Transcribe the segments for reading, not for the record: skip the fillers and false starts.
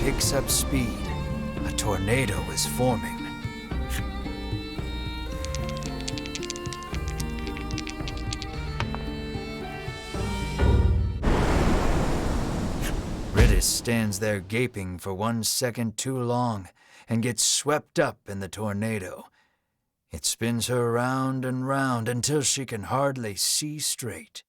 picks up speed. A tornado is forming. Ritis stands there gaping for 1 second too long and gets swept up in the tornado. It spins her round and round until she can hardly see straight.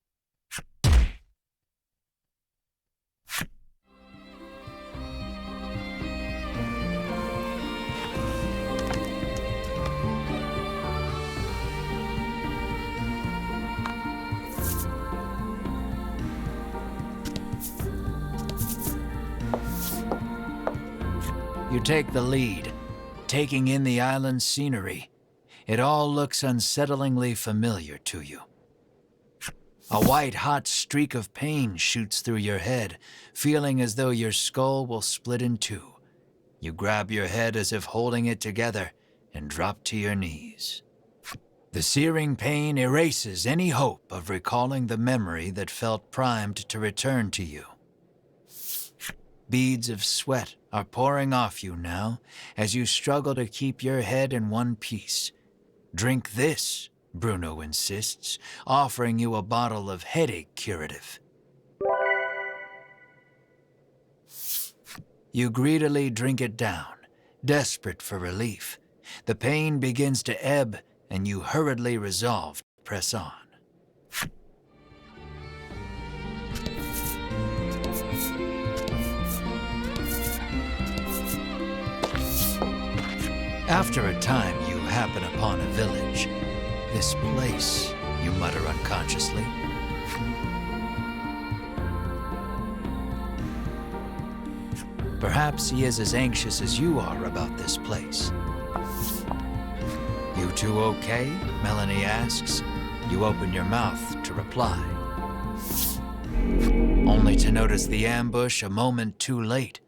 You take the lead, taking in the island's scenery. It all looks unsettlingly familiar to you. A white-hot streak of pain shoots through your head, feeling as though your skull will split in two. You grab your head as if holding it together and drop to your knees. The searing pain erases any hope of recalling the memory that felt primed to return to you. Beads of sweat are pouring off you now as you struggle to keep your head in one piece. Drink this, Bruno insists, offering you a bottle of headache curative. You greedily drink it down, desperate for relief. The pain begins to ebb, and you hurriedly resolve to press on. After a time, you happen upon a village. This place, you mutter unconsciously. Perhaps he is as anxious as you are about this place. You two okay? Melanie asks. You open your mouth to reply. Only to notice the ambush a moment too late.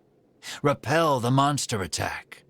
Repel the monster attack.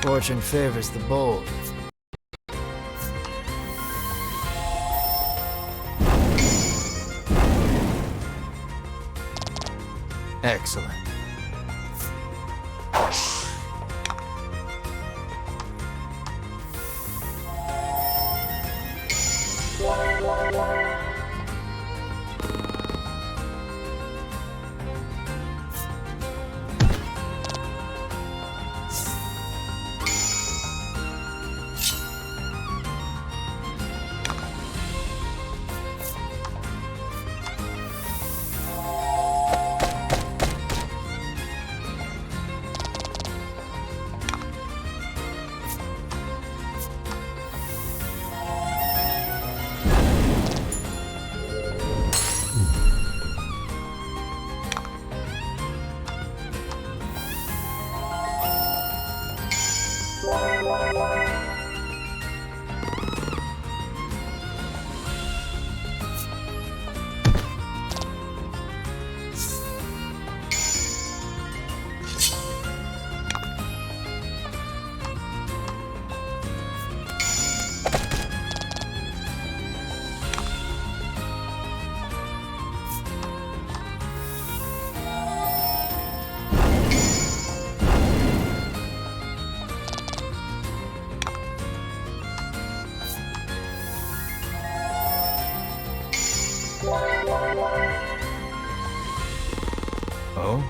Fortune favors the bold. Excellent. Oh?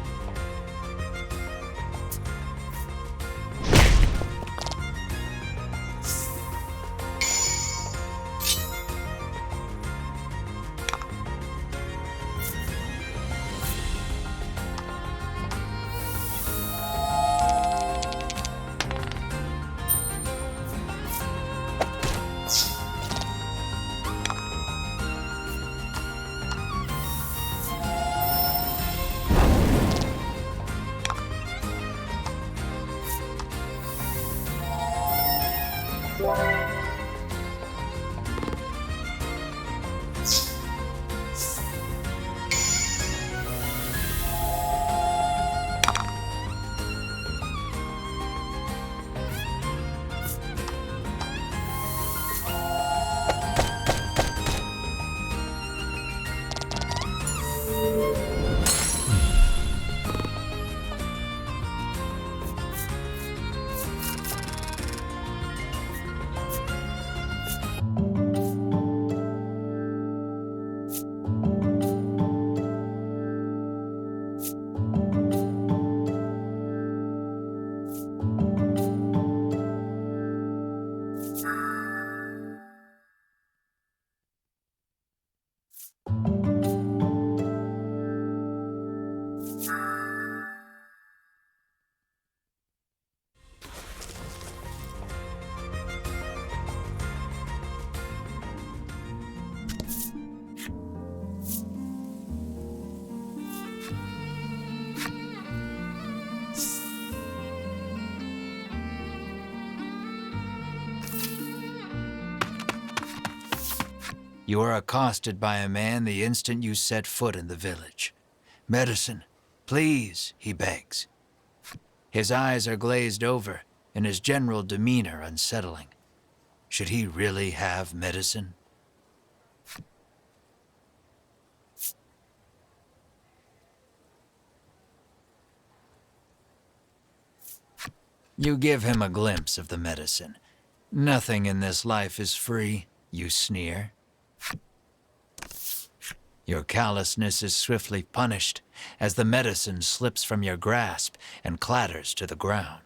You are accosted by a man the instant you set foot in the village. "Medicine, please," he begs. His eyes are glazed over, and his general demeanor unsettling. Should he really have medicine? You give him a glimpse of the medicine. "Nothing in this life is free," you sneer. Your callousness is swiftly punished as the medicine slips from your grasp and clatters to the ground.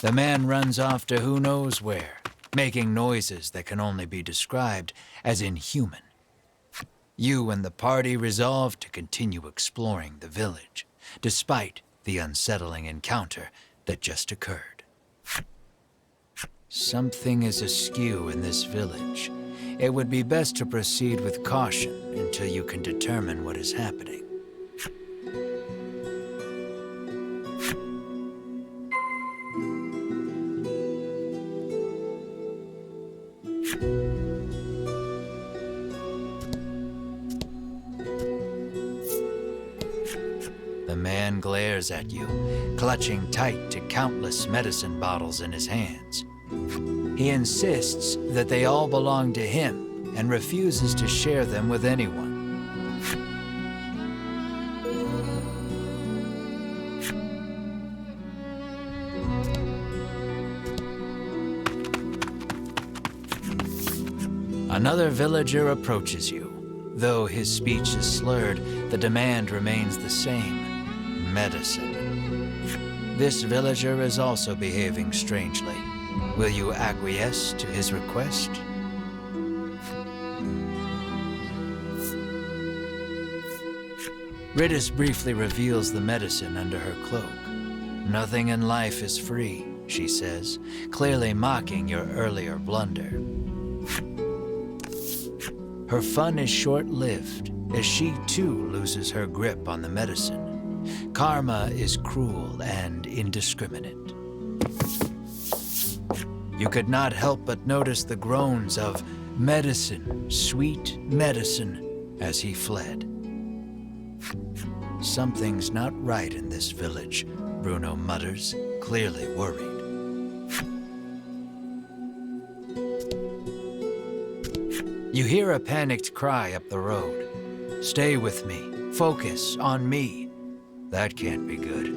The man runs off to who knows where, making noises that can only be described as inhuman. You and the party resolve to continue exploring the village, despite the unsettling encounter that just occurred. Something is askew in this village. It would be best to proceed with caution until you can determine what is happening. The man glares at you, clutching tight to countless medicine bottles in his hands. He insists that they all belong to him and refuses to share them with anyone. Another villager approaches you. Though his speech is slurred, the demand remains the same: medicine. This villager is also behaving strangely. Will you acquiesce to his request? Ritis briefly reveals the medicine under her cloak. "Nothing in life is free," she says, clearly mocking your earlier blunder. Her fun is short-lived, as she too loses her grip on the medicine. Karma is cruel and indiscriminate. You could not help but notice the groans of "medicine, sweet medicine," as he fled. Something's not right in this village, Bruno mutters, clearly worried. You hear a panicked cry up the road. "Stay with me. Focus on me." That can't be good.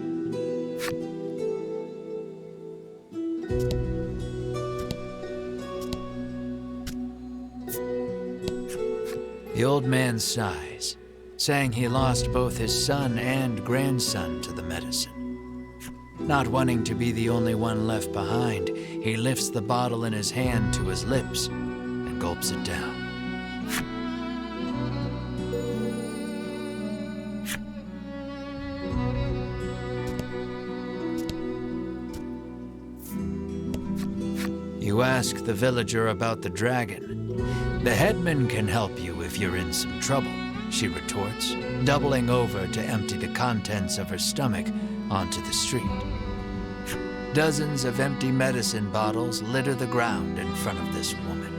The old man sighs, saying he lost both his son and grandson to the medicine. Not wanting to be the only one left behind, he lifts the bottle in his hand to his lips and gulps it down. You ask the villager about the dragon. The headman can help you if you're in some trouble, she retorts, doubling over to empty the contents of her stomach onto the street. Dozens of empty medicine bottles litter the ground in front of this woman.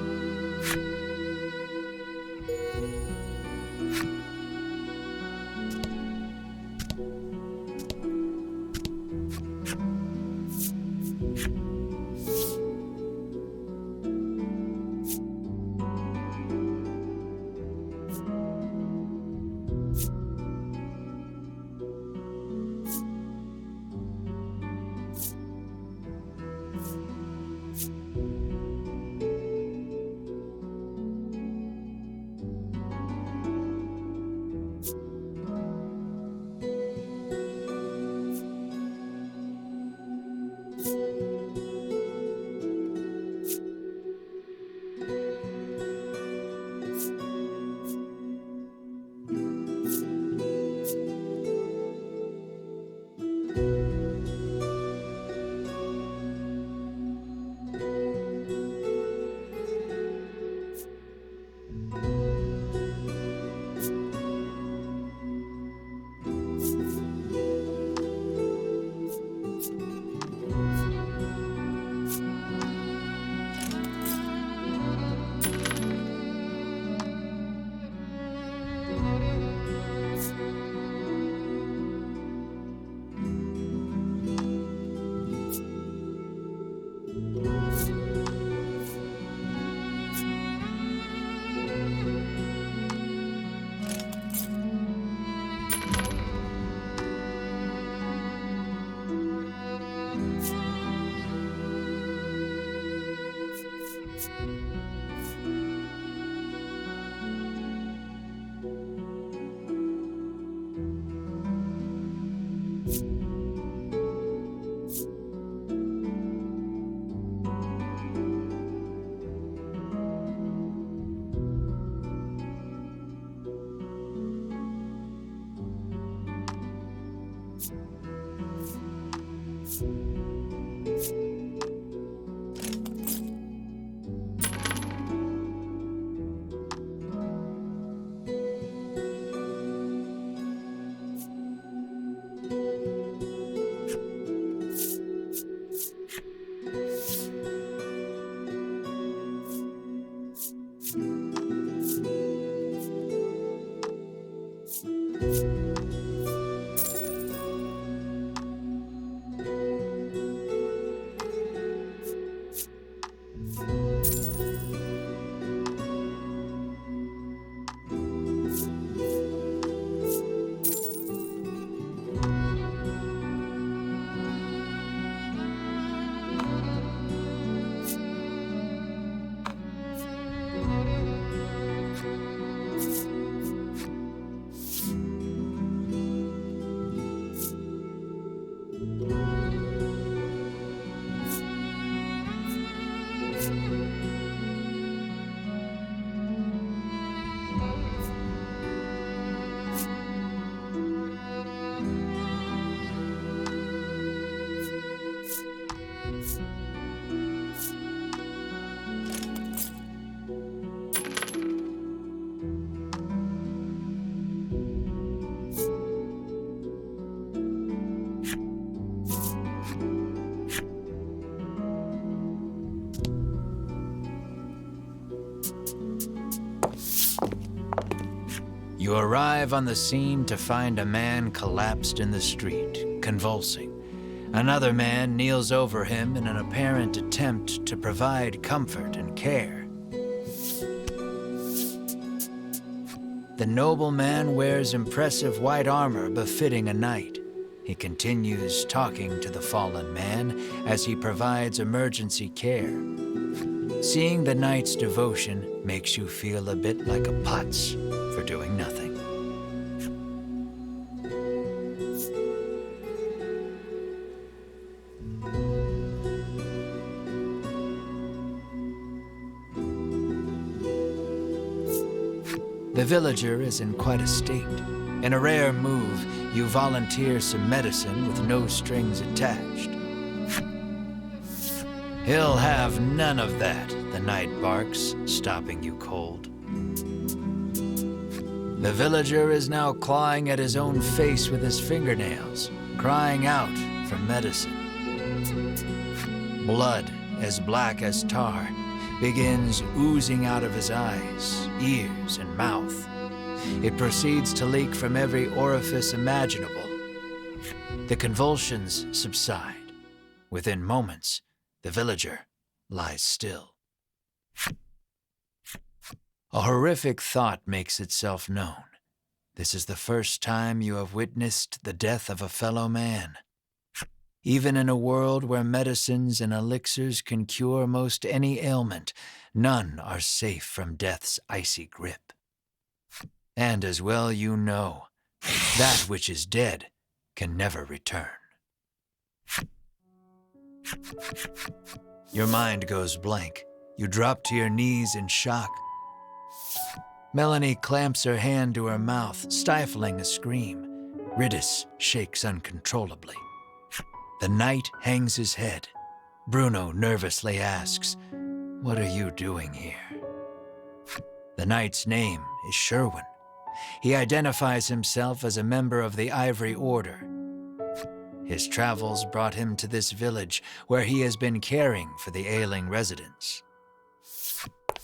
You arrive on the scene to find a man collapsed in the street, convulsing. Another man kneels over him in an apparent attempt to provide comfort and care. The nobleman wears impressive white armor befitting a knight. He continues talking to the fallen man as he provides emergency care. Seeing the knight's devotion makes you feel a bit like a putz for doing nothing. The villager is in quite a state. In a rare move, you volunteer some medicine with no strings attached. He'll have none of that, the knight barks, stopping you cold. The villager is now clawing at his own face with his fingernails, crying out for medicine. Blood, as black as tar, begins oozing out of his eyes, ears, and mouth. It proceeds to leak from every orifice imaginable. The convulsions subside. Within moments, the villager lies still. A horrific thought makes itself known. This is the first time you have witnessed the death of a fellow man. Even in a world where medicines and elixirs can cure most any ailment, none are safe from death's icy grip. And as well you know, that which is dead can never return. Your mind goes blank. You drop to your knees in shock. Melanie clamps her hand to her mouth, stifling a scream. Ridis shakes uncontrollably. The knight hangs his head. Bruno nervously asks, "What are you doing here?" The knight's name is Sherwin. He identifies himself as a member of the Ivory Order. His travels brought him to this village, where he has been caring for the ailing residents.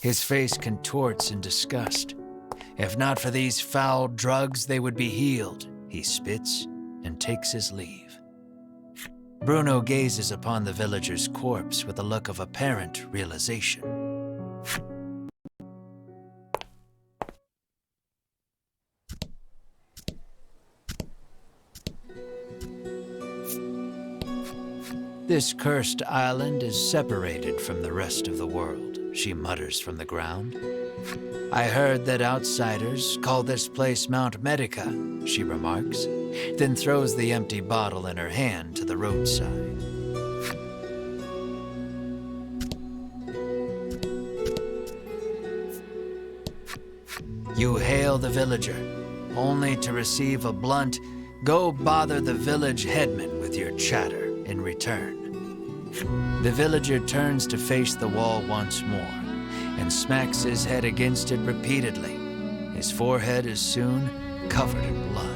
His face contorts in disgust. If not for these foul drugs, they would be healed. He spits and takes his leave. Bruno gazes upon the villager's corpse with a look of apparent realization. This cursed island is separated from the rest of the world, she mutters from the ground. I heard that outsiders call this place Mount Medica, she remarks, then throws the empty bottle in her hand to the roadside. You hail the villager, only to receive a blunt, "Go bother the village headman with your chatter," in return. The villager turns to face the wall once more and smacks his head against it repeatedly. His forehead is soon covered in blood.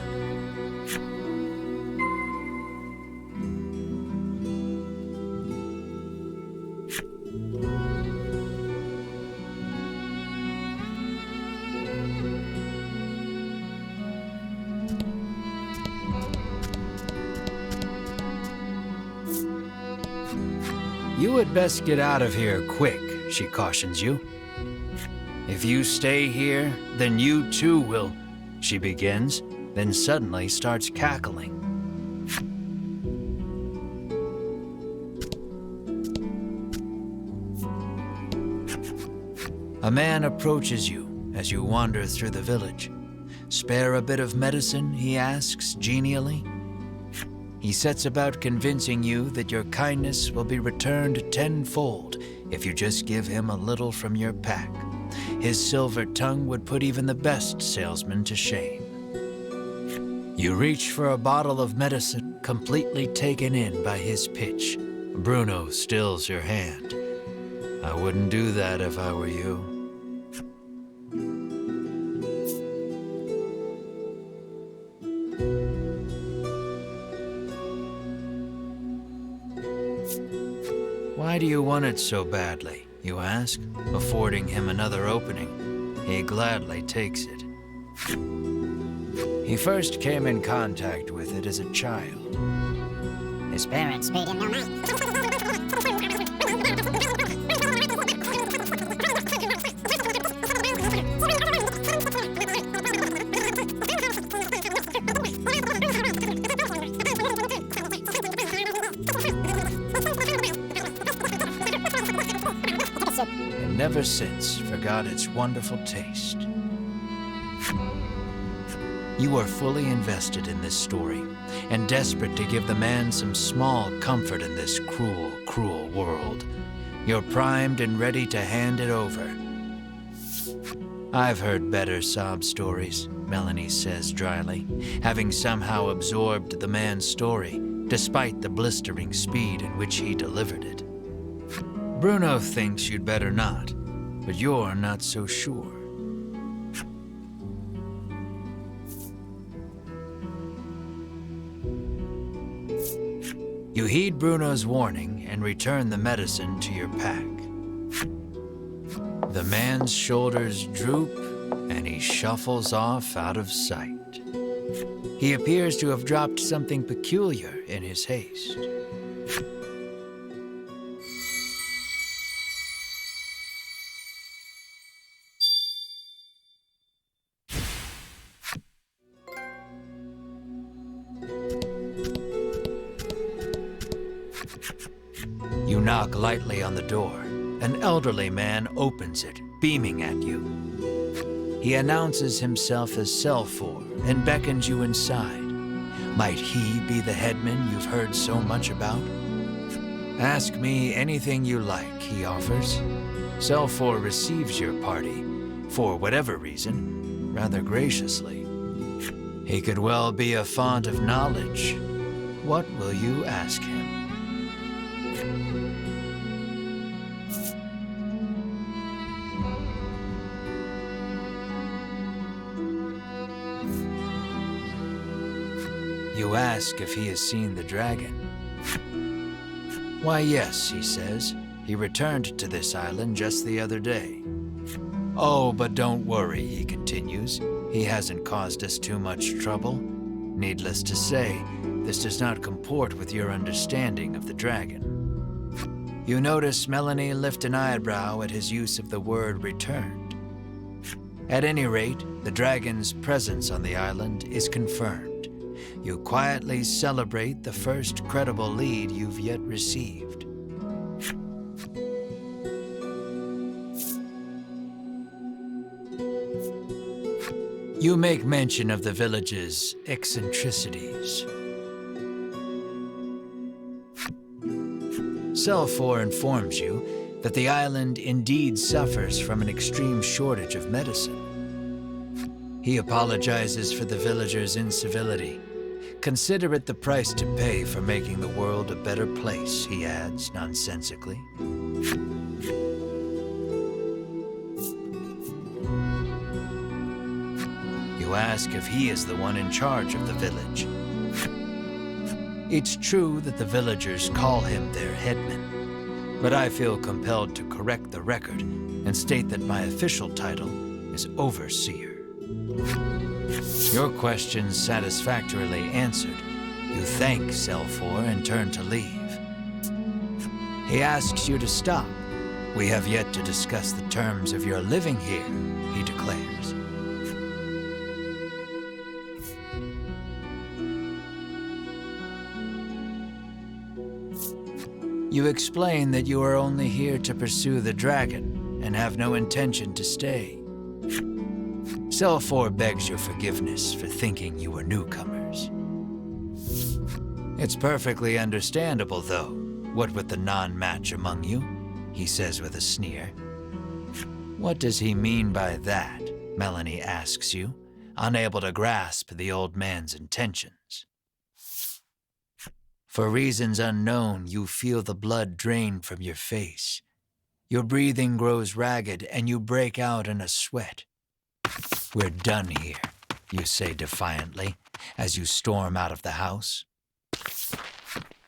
You had best get out of here quick, she cautions you. If you stay here, then you too will, she begins, then suddenly starts cackling. A man approaches you as you wander through the village. "Spare a bit of medicine?" he asks genially. He sets about convincing you that your kindness will be returned tenfold if you just give him a little from your pack. His silver tongue would put even the best salesman to shame. You reach for a bottle of medicine, completely taken in by his pitch. Bruno stills your hand. "I wouldn't do that if I were you." "Why do you want it so badly?" you ask, affording him another opening. He gladly takes it. He first came in contact with it as a child. His parents made him no money. never since forgot its wonderful taste. You are fully invested in this story, and desperate to give the man some small comfort in this cruel, cruel world. You're primed and ready to hand it over. I've heard better sob stories, Melanie says dryly, having somehow absorbed the man's story, despite the blistering speed in which he delivered it. Bruno thinks you'd better not, but you're not so sure. You heed Bruno's warning and return the medicine to your pack. The man's shoulders droop, and he shuffles off out of sight. He appears to have dropped something peculiar in his haste. You knock lightly on the door. An elderly man opens it, beaming at you. He announces himself as Selfor and beckons you inside. Might he be the headman you've heard so much about? Ask me anything you like, he offers. Selfor receives your party, for whatever reason, rather graciously. He could well be a font of knowledge. What will you ask him? You ask if he has seen the dragon. Why, yes, he says. He returned to this island just the other day. Oh, but don't worry, he continues. He hasn't caused us too much trouble. Needless to say, this does not comport with your understanding of the dragon. You notice Melanie lift an eyebrow at his use of the word returned. At any rate, the dragon's presence on the island is confirmed. You quietly celebrate the first credible lead you've yet received. You make mention of the village's eccentricities. Selfor informs you that the island indeed suffers from an extreme shortage of medicine. He apologizes for the villagers' incivility. Consider it the price to pay for making the world a better place, he adds nonsensically. You ask if he is the one in charge of the village. It's true that the villagers call him their headman, but I feel compelled to correct the record and state that my official title is overseer. Your questions satisfactorily answered. You thank Selfor and turn to leave. He asks you to stop. We have yet to discuss the terms of your living here, he declares. You explain that you are only here to pursue the dragon and have no intention to stay. Selfor begs your forgiveness for thinking you were newcomers. It's perfectly understandable, though, what with the non-match among you, he says with a sneer. What does he mean by that? Melanie asks you, unable to grasp the old man's intentions. For reasons unknown, you feel the blood drain from your face. Your breathing grows ragged and you break out in a sweat. We're done here, you say defiantly, as you storm out of the house.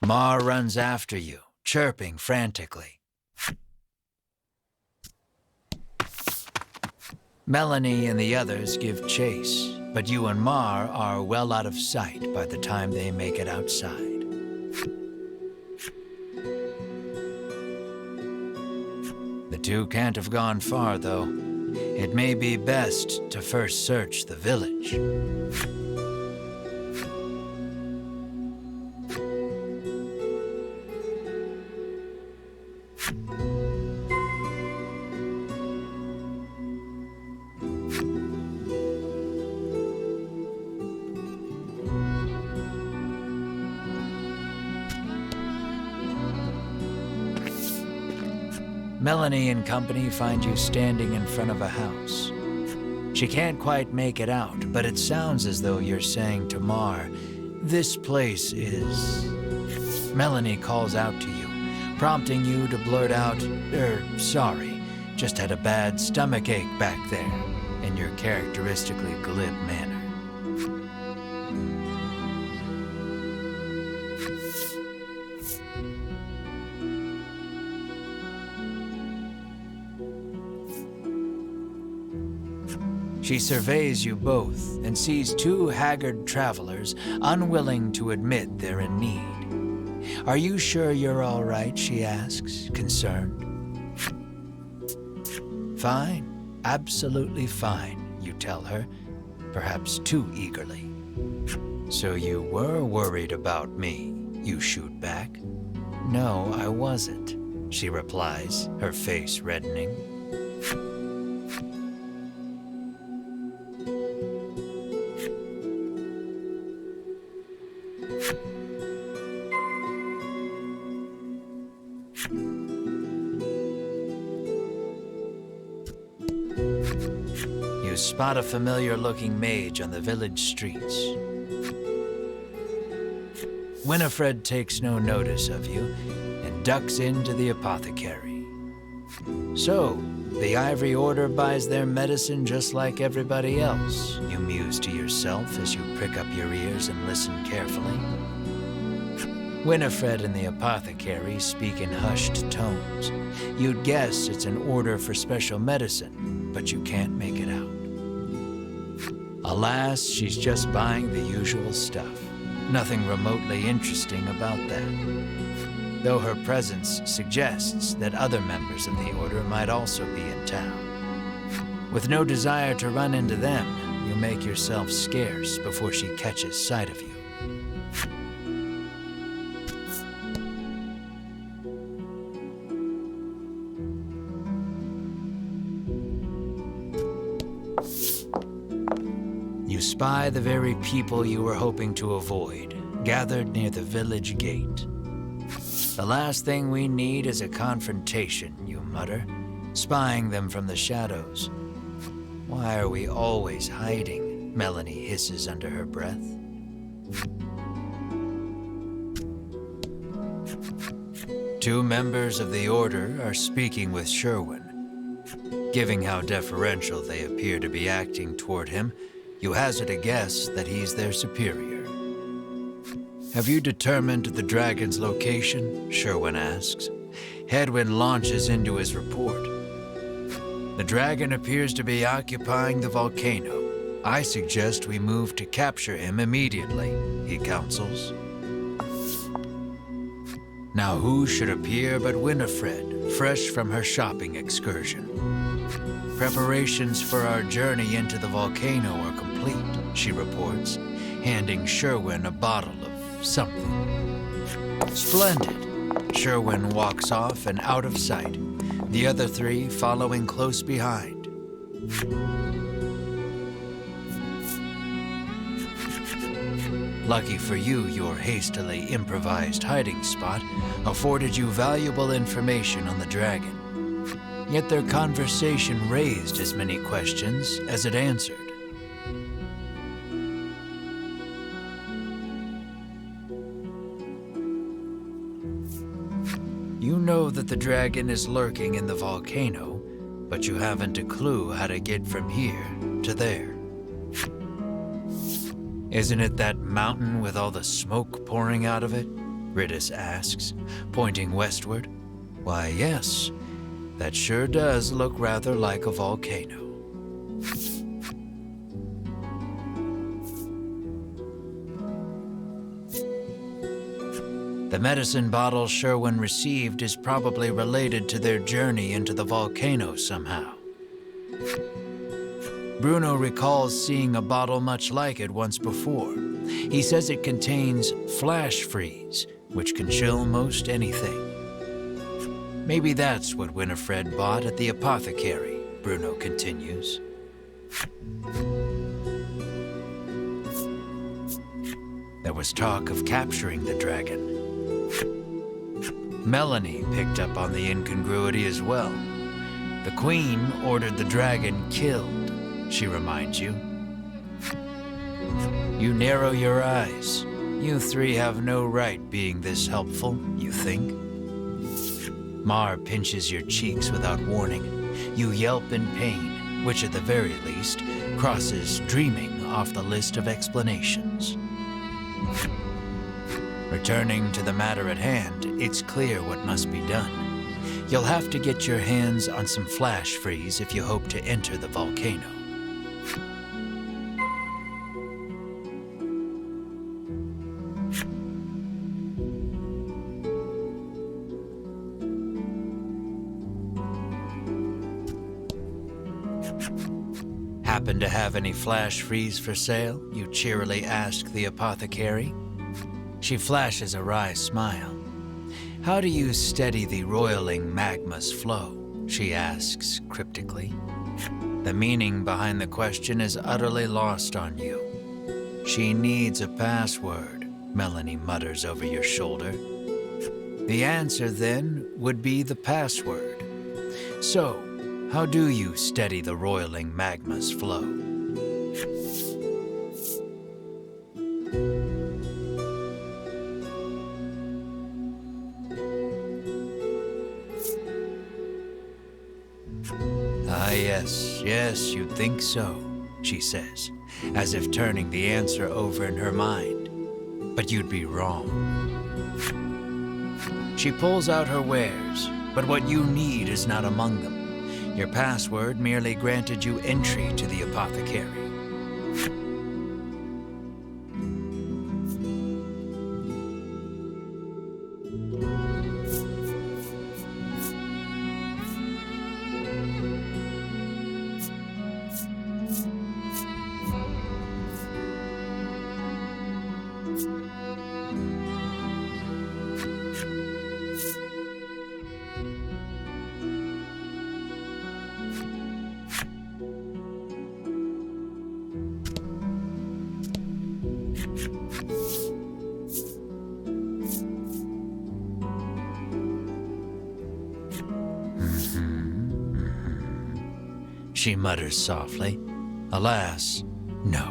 Mar runs after you, chirping frantically. Melanie and the others give chase, but you and Mar are well out of sight by the time they make it outside. The two can't have gone far, though. It may be best to first search the village. Melanie and company find you standing in front of a house. She can't quite make it out, but it sounds as though you're saying to Mar, "This place is..." Melanie calls out to you, prompting you to blurt out, "Sorry, just had a bad stomachache back there," in your characteristically glib manner. She surveys you both and sees two haggard travelers unwilling to admit they're in need. "Are you sure you're all right?" she asks, concerned. "Fine, absolutely fine," you tell her, perhaps too eagerly. "So you were worried about me," you shoot back. "No, I wasn't," she replies, her face reddening. You spot a familiar-looking mage on the village streets. Winifred takes no notice of you and ducks into the apothecary. "So, the Ivory Order buys their medicine just like everybody else," you muse to yourself as you prick up your ears and listen carefully. Winifred and the apothecary speak in hushed tones. You'd guess it's an order for special medicine, but you can't make it out. Alas, she's just buying the usual stuff. Nothing remotely interesting about that. Though her presence suggests that other members of the order might also be in town. With no desire to run into them, you make yourself scarce before she catches sight of you. You spy the very people you were hoping to avoid, gathered near the village gate. "The last thing we need is a confrontation," you mutter, spying them from the shadows. "Why are we always hiding?" Melanie hisses under her breath. Two members of the Order are speaking with Sherwin. Given how deferential they appear to be acting toward him, you hazard a guess that he's their superior. "Have you determined the dragon's location?" Sherwin asks. Hedwin launches into his report. "The dragon appears to be occupying the volcano. I suggest we move to capture him immediately," he counsels. Now who should appear but Winifred, fresh from her shopping excursion. "Preparations for our journey into the volcano are complete," she reports, handing Sherwin a bottle of something. "Splendid." Sherwin walks off and out of sight, the other three following close behind. Lucky for you, your hastily improvised hiding spot afforded you valuable information on the dragon. Yet their conversation raised as many questions as it answered. You know that the dragon is lurking in the volcano, but you haven't a clue how to get from here to there. "Isn't it that mountain with all the smoke pouring out of it?" Ridis asks, pointing westward. "Why, yes. That sure does look rather like a volcano." The medicine bottle Sherwin received is probably related to their journey into the volcano somehow. Bruno recalls seeing a bottle much like it once before. He says it contains flash freeze, which can chill most anything. Maybe that's what Winifred bought at the apothecary, Bruno continues. There was talk of capturing the dragon. Melanie picked up on the incongruity as well. The Queen ordered the dragon killed, she reminds you. You narrow your eyes. You three have no right being this helpful, you think. Mar pinches your cheeks without warning. You yelp in pain, which at the very least crosses dreaming off the list of explanations. Returning to the matter at hand, it's clear what must be done. You'll have to get your hands on some flash freeze if you hope to enter the volcano. Happen to have any flash freeze for sale? You cheerily ask the apothecary. She flashes a wry smile. How do you steady the roiling magma's flow? She asks cryptically. The meaning behind the question is utterly lost on you. She needs a password, Melanie mutters over your shoulder. The answer, then, would be the password. So, how do you steady the roiling magma's flow? Ah, yes, you'd think so, she says, as if turning the answer over in her mind. But you'd be wrong. She pulls out her wares, but what you need is not among them. Your password merely granted you entry to the apothecary. She mutters softly. Alas, no.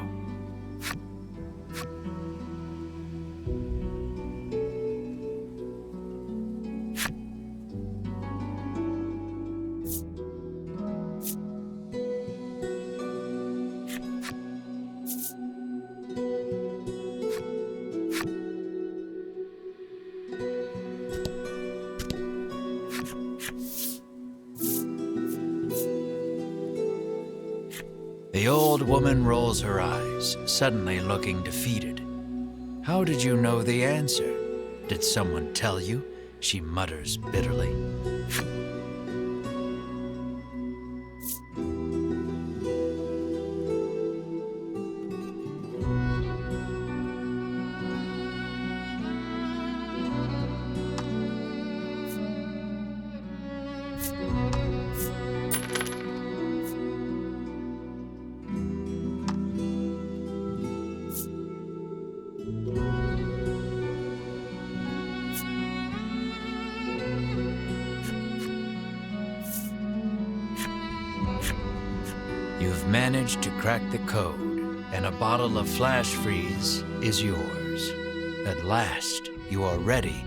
The old woman rolls her eyes, suddenly looking defeated. How did you know the answer? Did someone tell you? She mutters bitterly. You've managed to crack the code, and a bottle of flash freeze is yours. At last, you are ready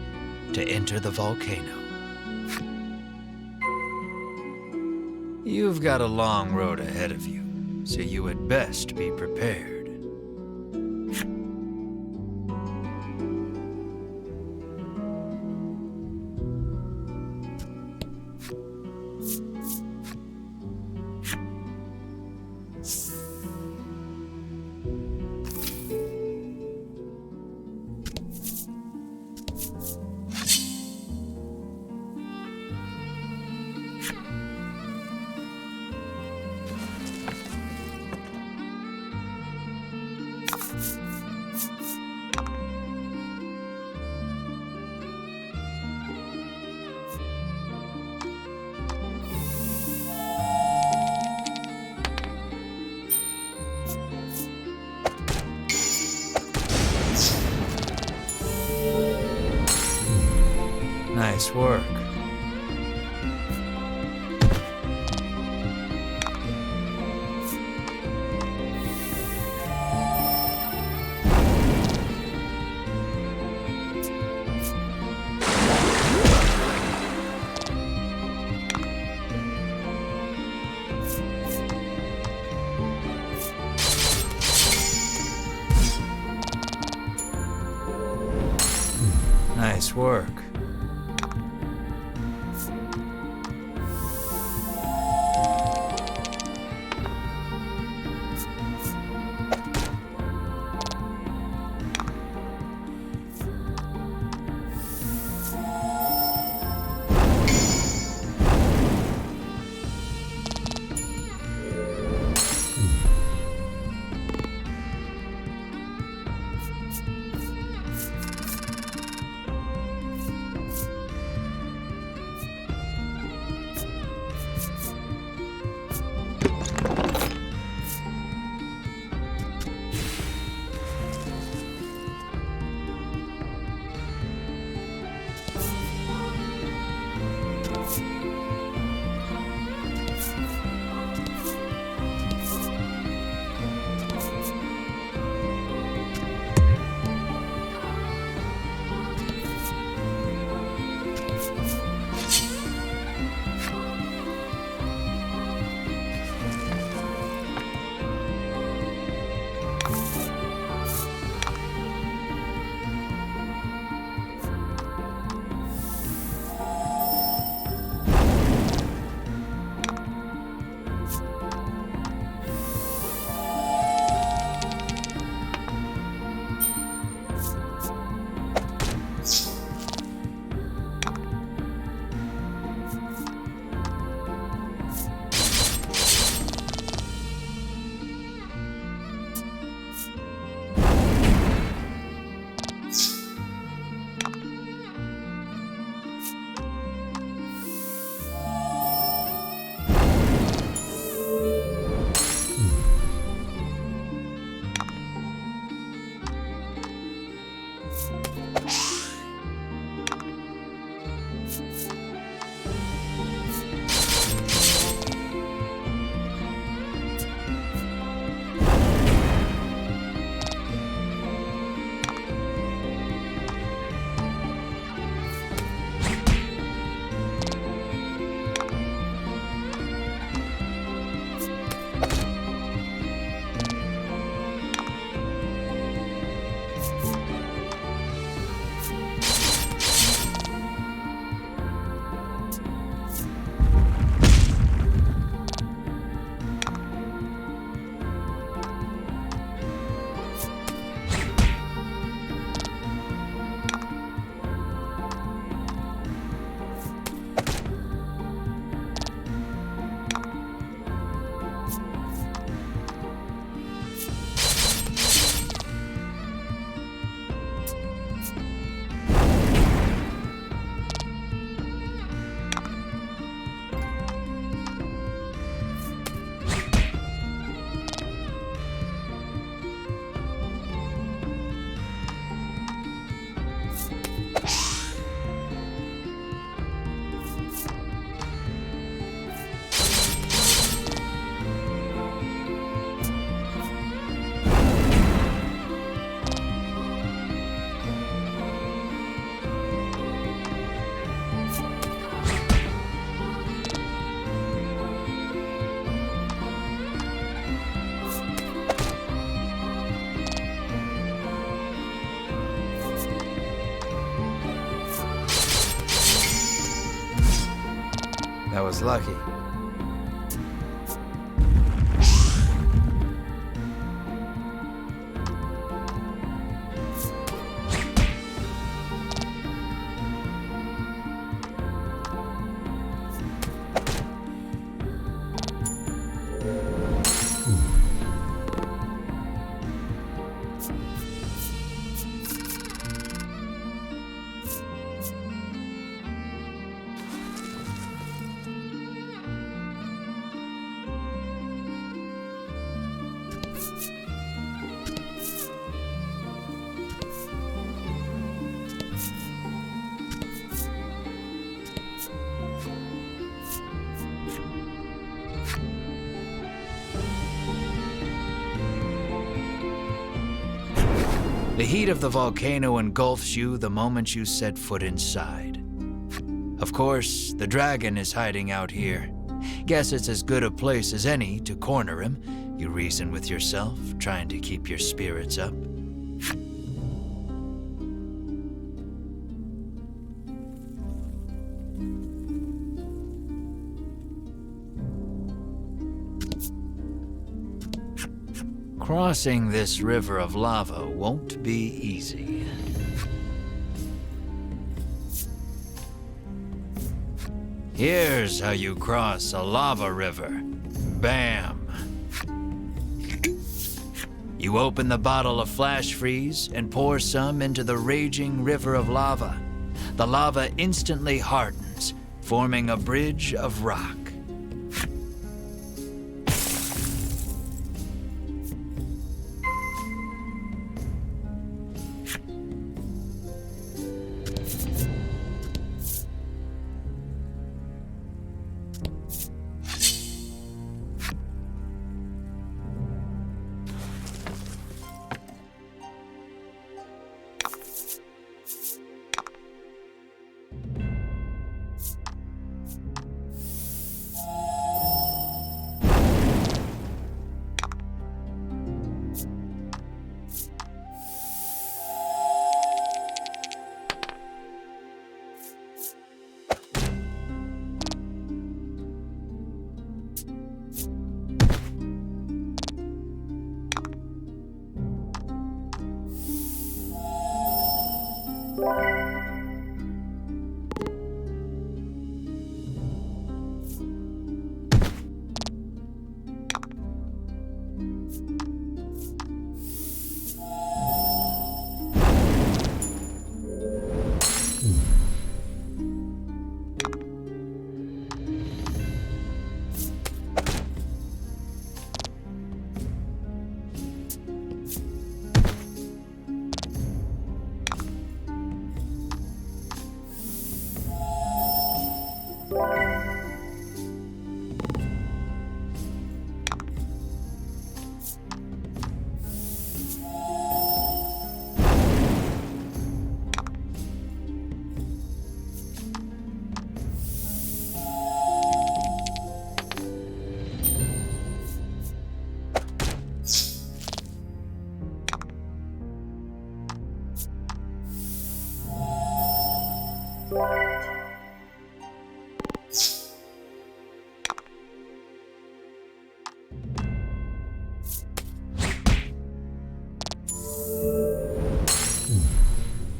to enter the volcano. You've got a long road ahead of you, so you had best be prepared. Nice work. Nice work. That was lucky. The heat of the volcano engulfs you the moment you set foot inside. Of course, the dragon is hiding out here. Guess it's as good a place as any to corner him, you reason with yourself, trying to keep your spirits up. Crossing this river of lava won't be easy. Here's how you cross a lava river. Bam! You open the bottle of flash freeze and pour some into the raging river of lava. The lava instantly hardens, forming a bridge of rock.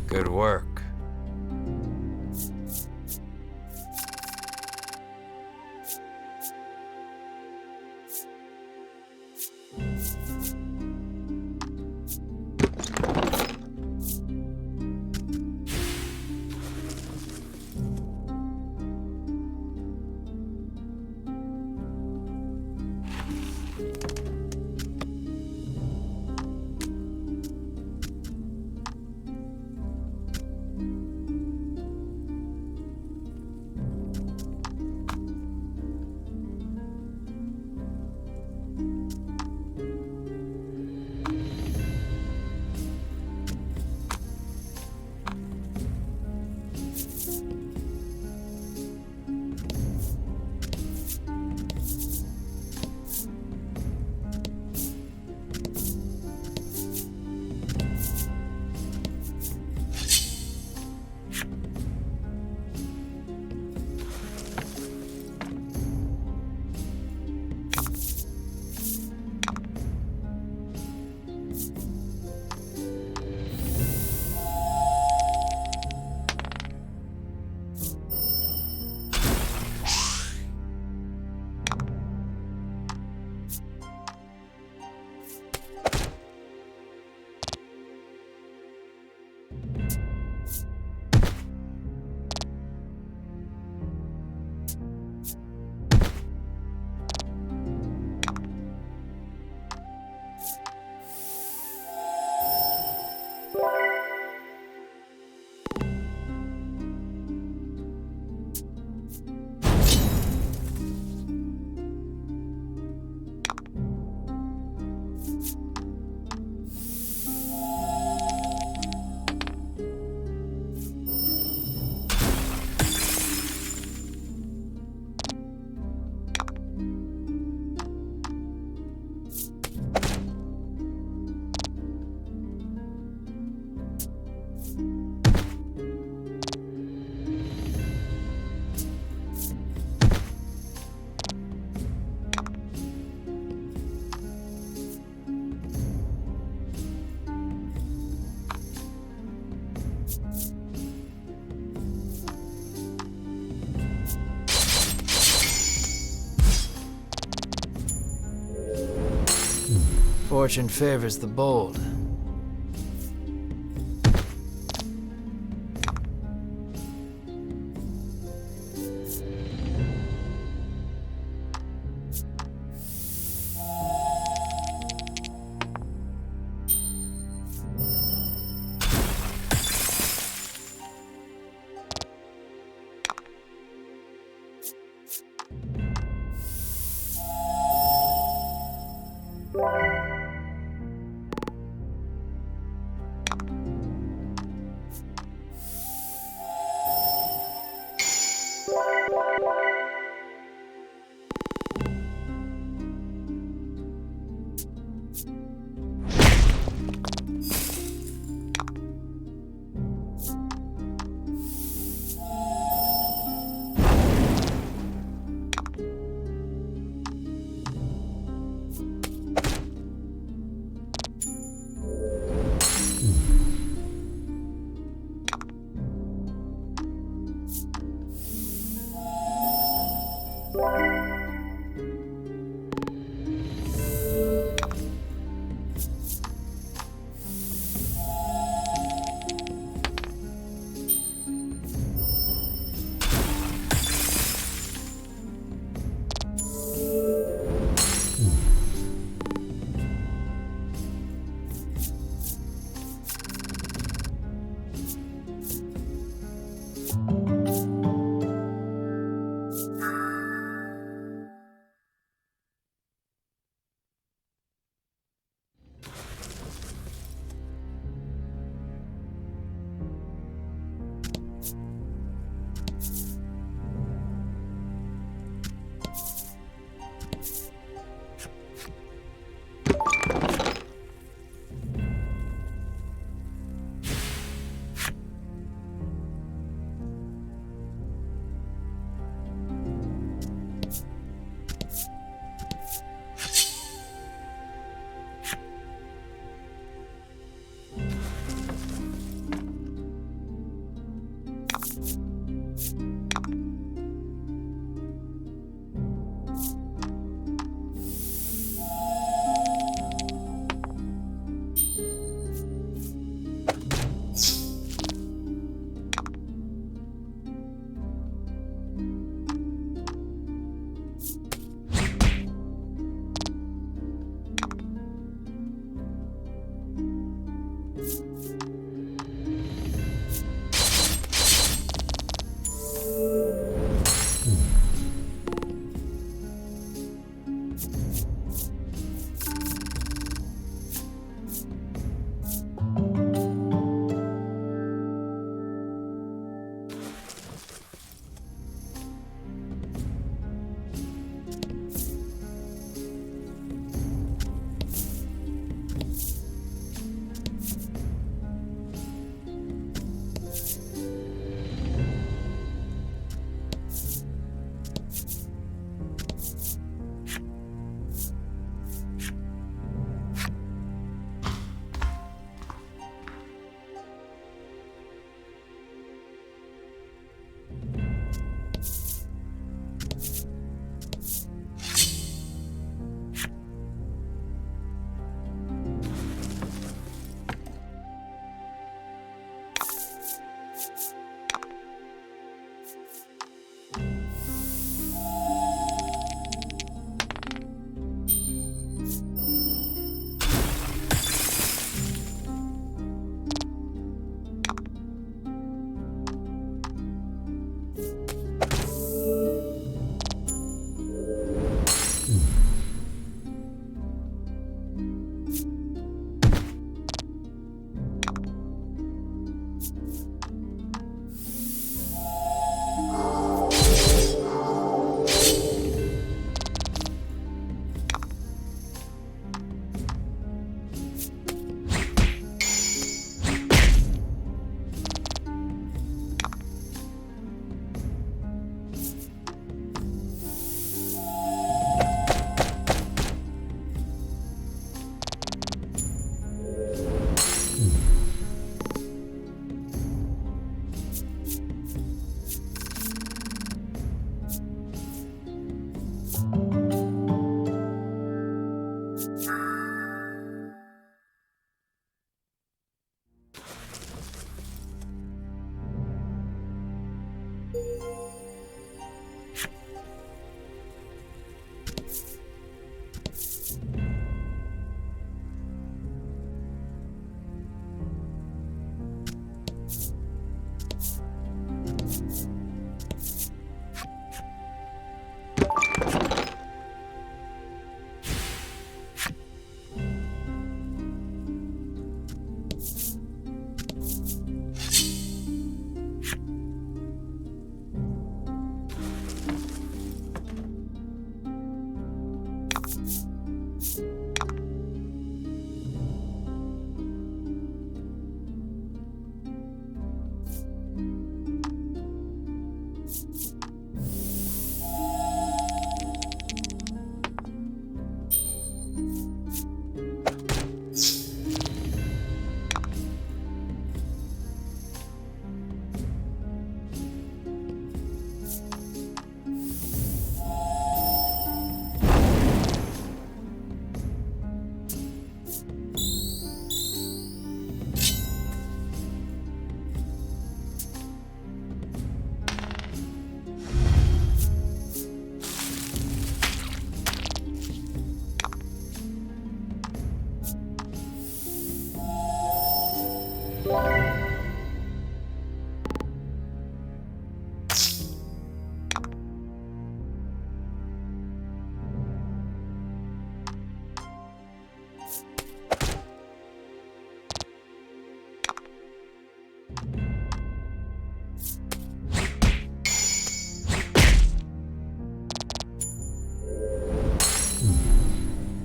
Good work. Fortune favors the bold.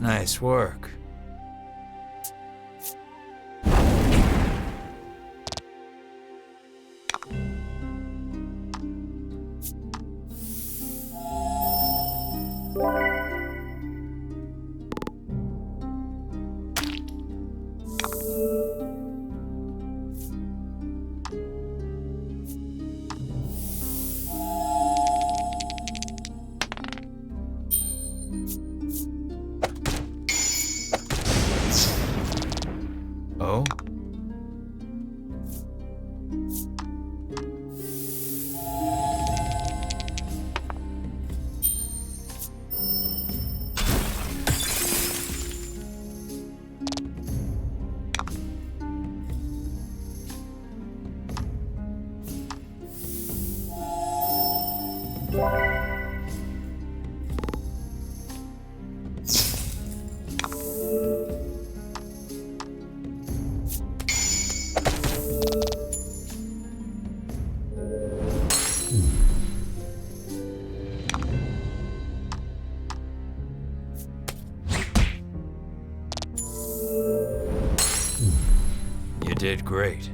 Nice work. Oh? You did great.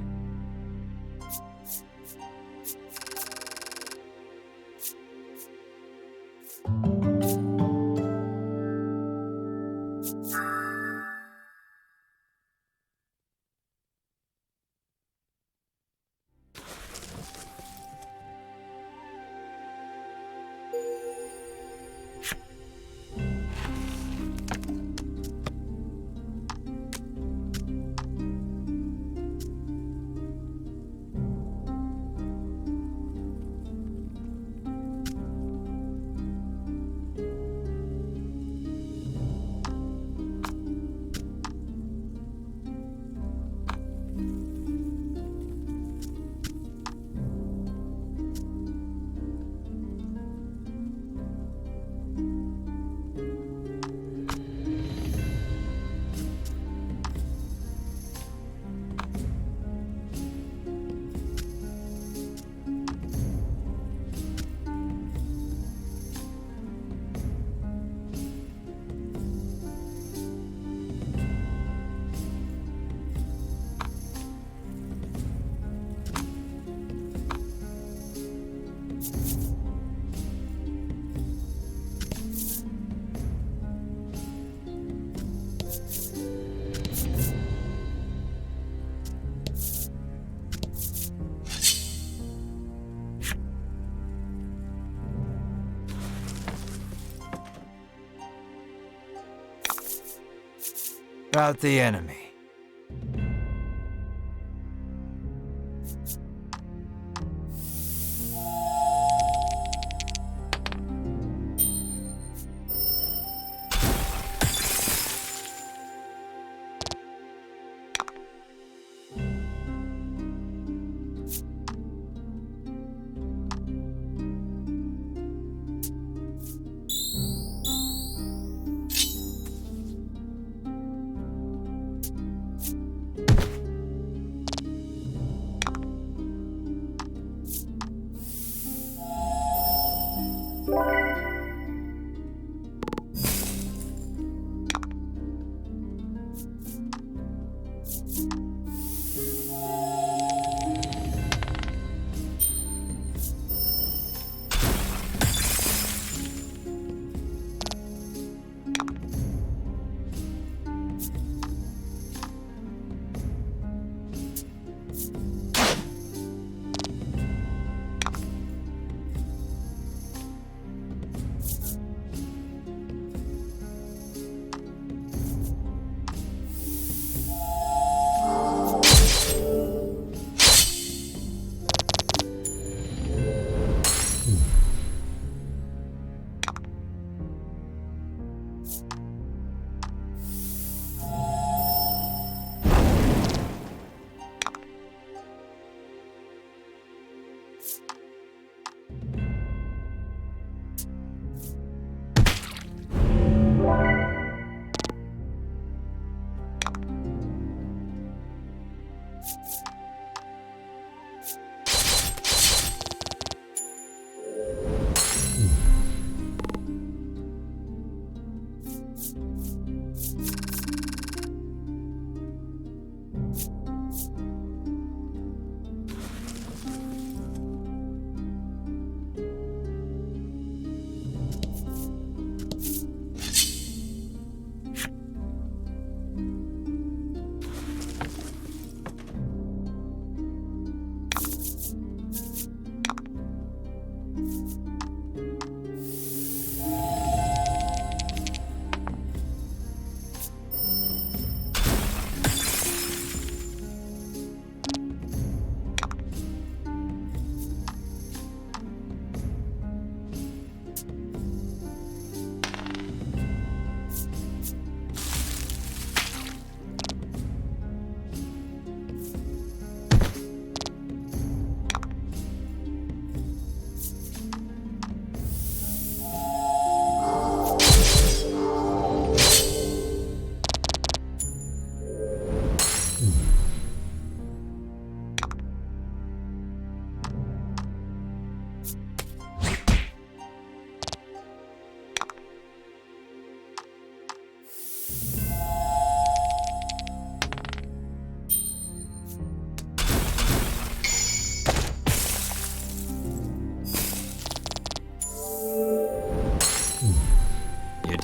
About the enemy.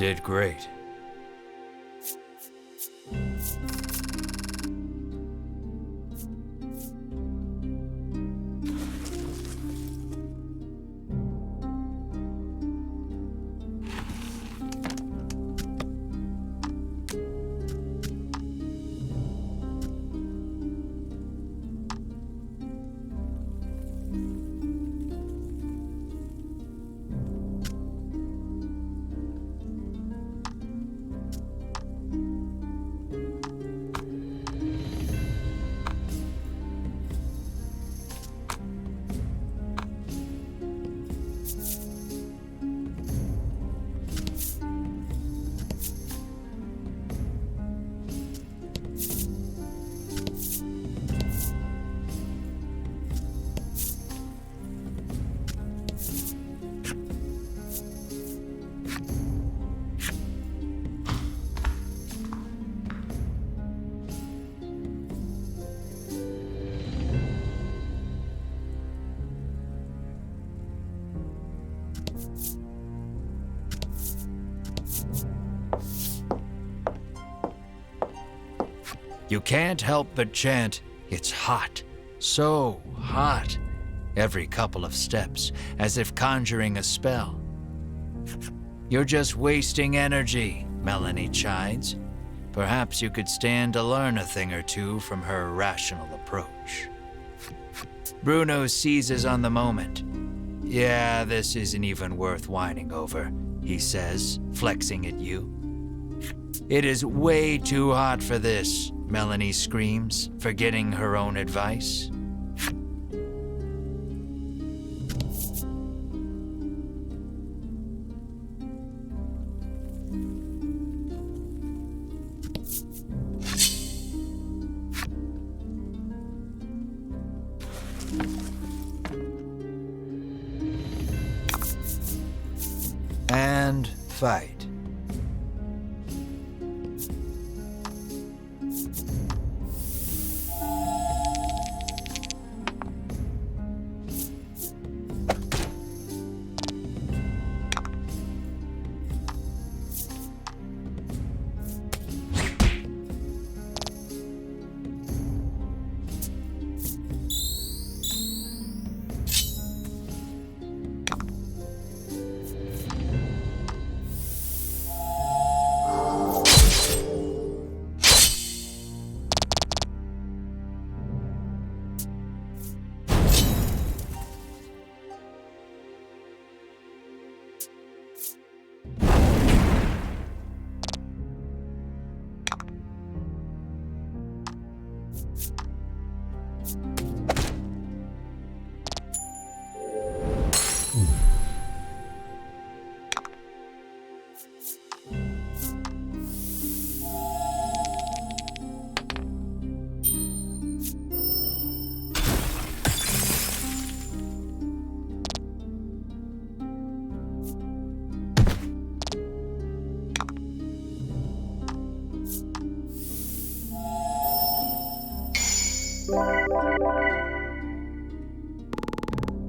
did great. You can't help but chant, "It's hot, so hot," every couple of steps, as if conjuring a spell. You're just wasting energy, Melanie chides. Perhaps you could stand to learn a thing or two from her rational approach. Bruno seizes on the moment. "Yeah, this isn't even worth whining over," he says, flexing at you. "It is way too hot for this," Melanie screams, forgetting her own advice. And fight.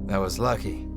That was lucky.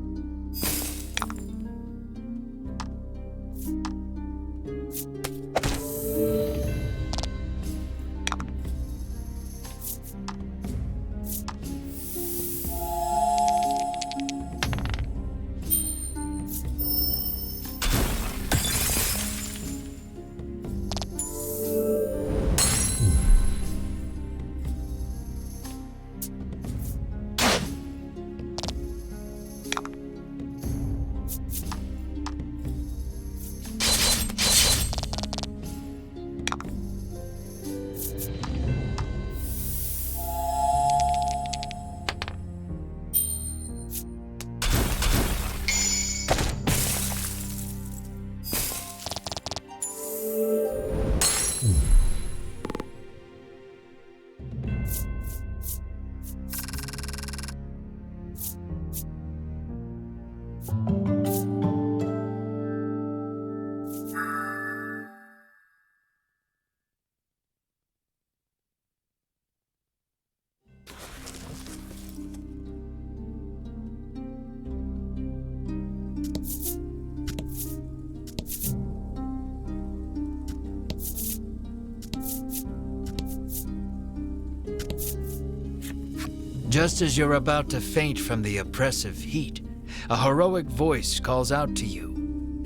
Just as you're about to faint from the oppressive heat, a heroic voice calls out to you.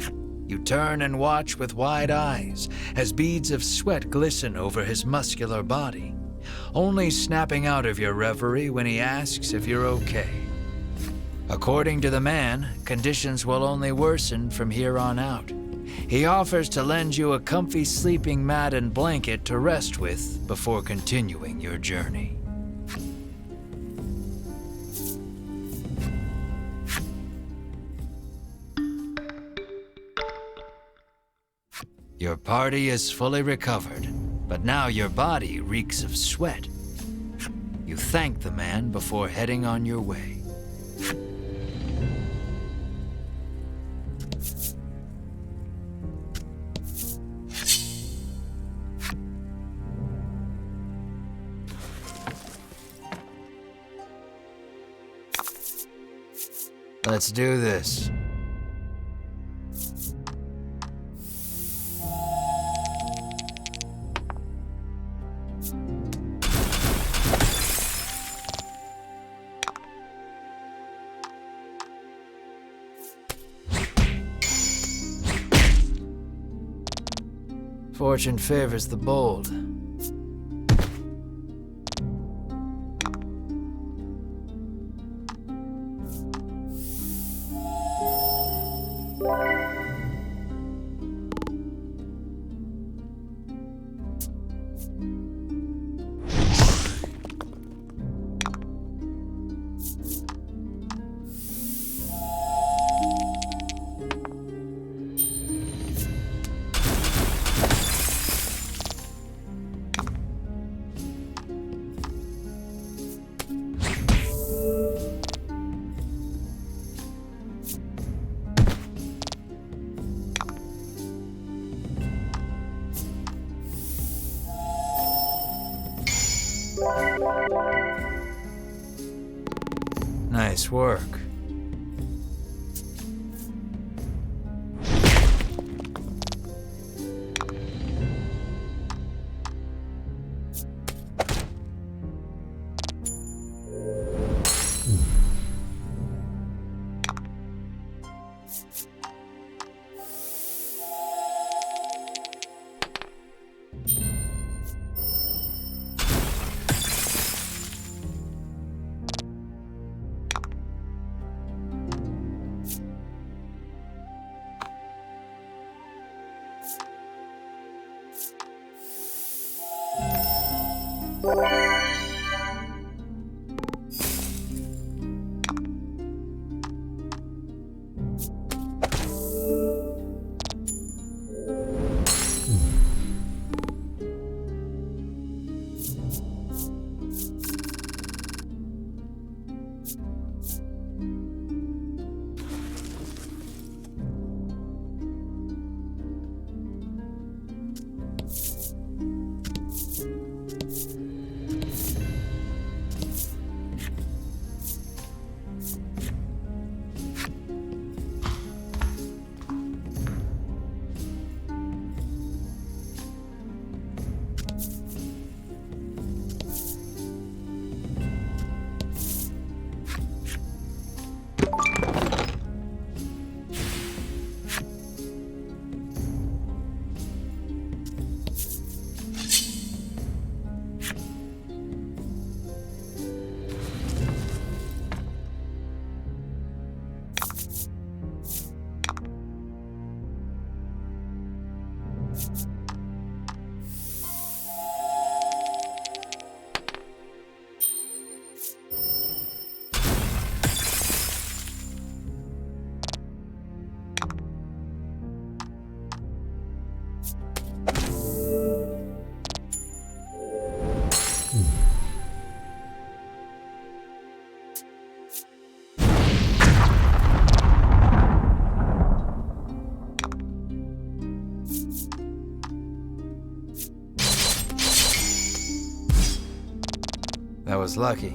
You turn and watch with wide eyes as beads of sweat glisten over his muscular body, only snapping out of your reverie when he asks if you're okay. According to the man, conditions will only worsen from here on out. He offers to lend you a comfy sleeping mat and blanket to rest with before continuing your journey. Your party is fully recovered, but now your body reeks of sweat. You thank the man before heading on your way. Let's do this. Fortune favors the bold. Nice work. That was lucky.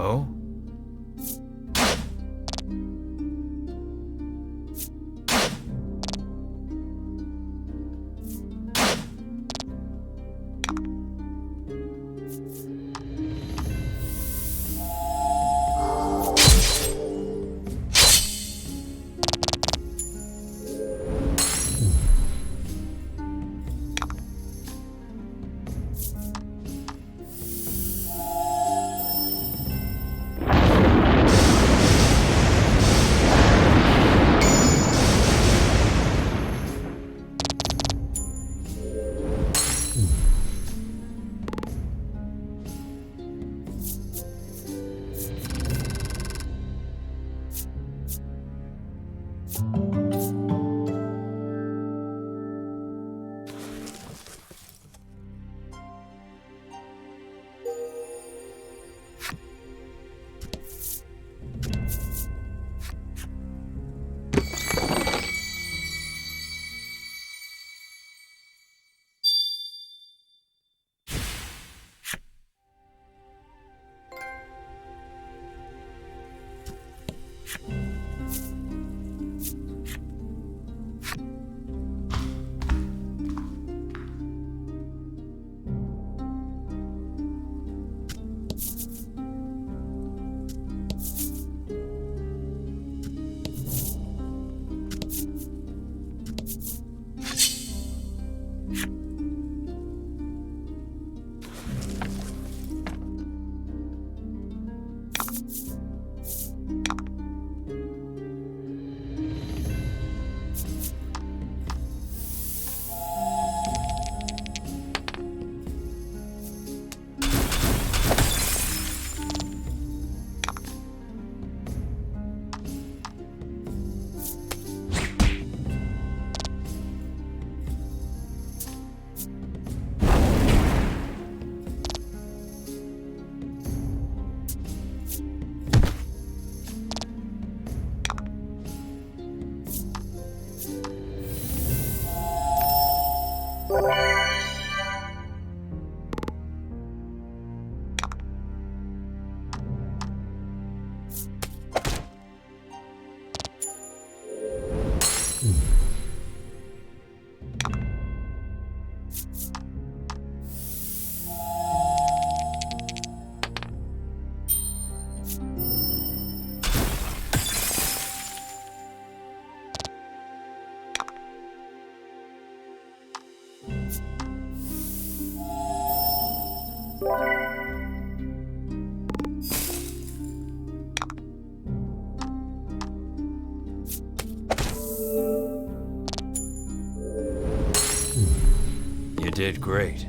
Oh? You did great.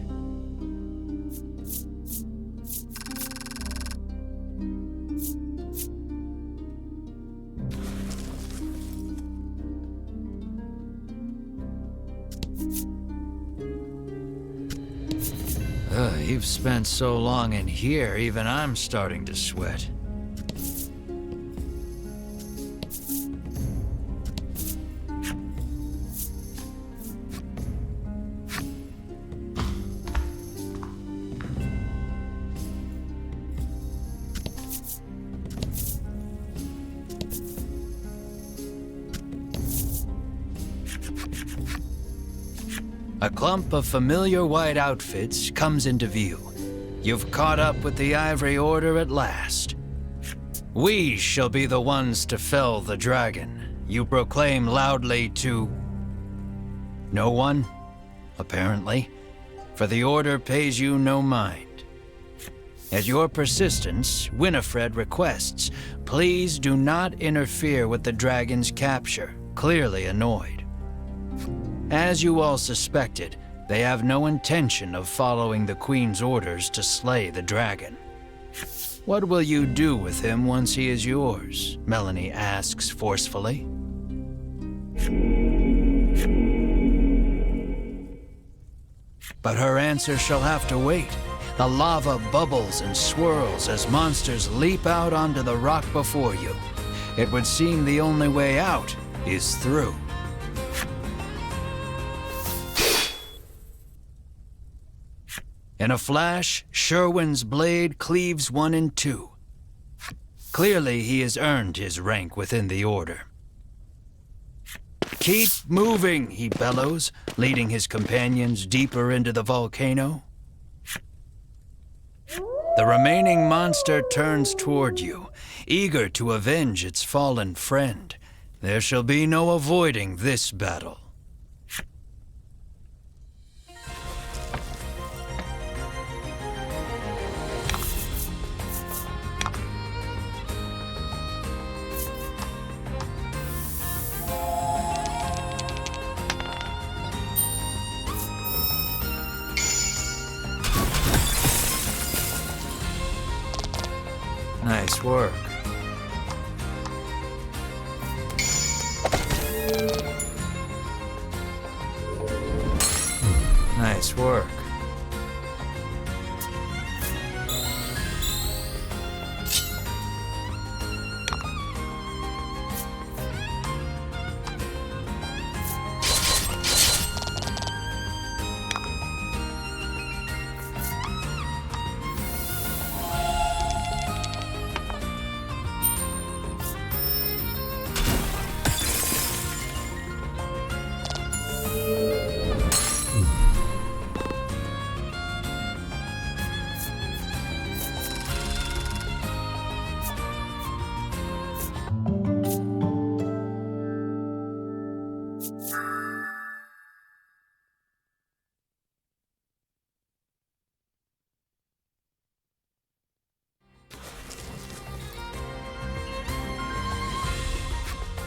You've spent so long in here, even I'm starting to sweat. A clump of familiar white outfits comes into view. You've caught up with the Ivory Order at last. We shall be the ones to fell the dragon, you proclaim loudly to no one, apparently, for the Order pays you no mind. At your persistence, Winifred requests, please do not interfere with the dragon's capture, clearly annoyed. As you all suspected, they have no intention of following the Queen's orders to slay the dragon. What will you do with him once he is yours? Melanie asks forcefully. But her answer shall have to wait. The lava bubbles and swirls as monsters leap out onto the rock before you. It would seem the only way out is through. In a flash, Sherwin's blade cleaves one in two. Clearly, he has earned his rank within the Order. Keep moving, he bellows, leading his companions deeper into the volcano. The remaining monster turns toward you, eager to avenge its fallen friend. There shall be no avoiding this battle. Nice work. Nice work.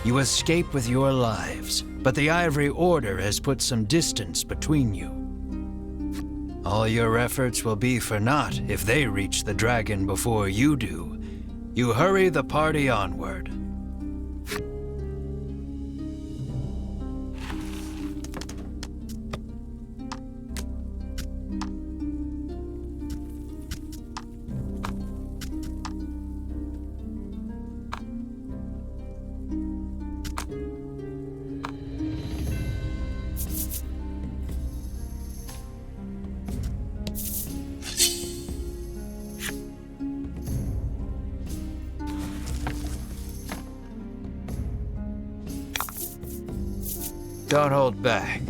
You escape with your lives, but the Ivory Order has put some distance between you. All your efforts will be for naught if they reach the dragon before you do. You hurry the party onward. Don't hold back.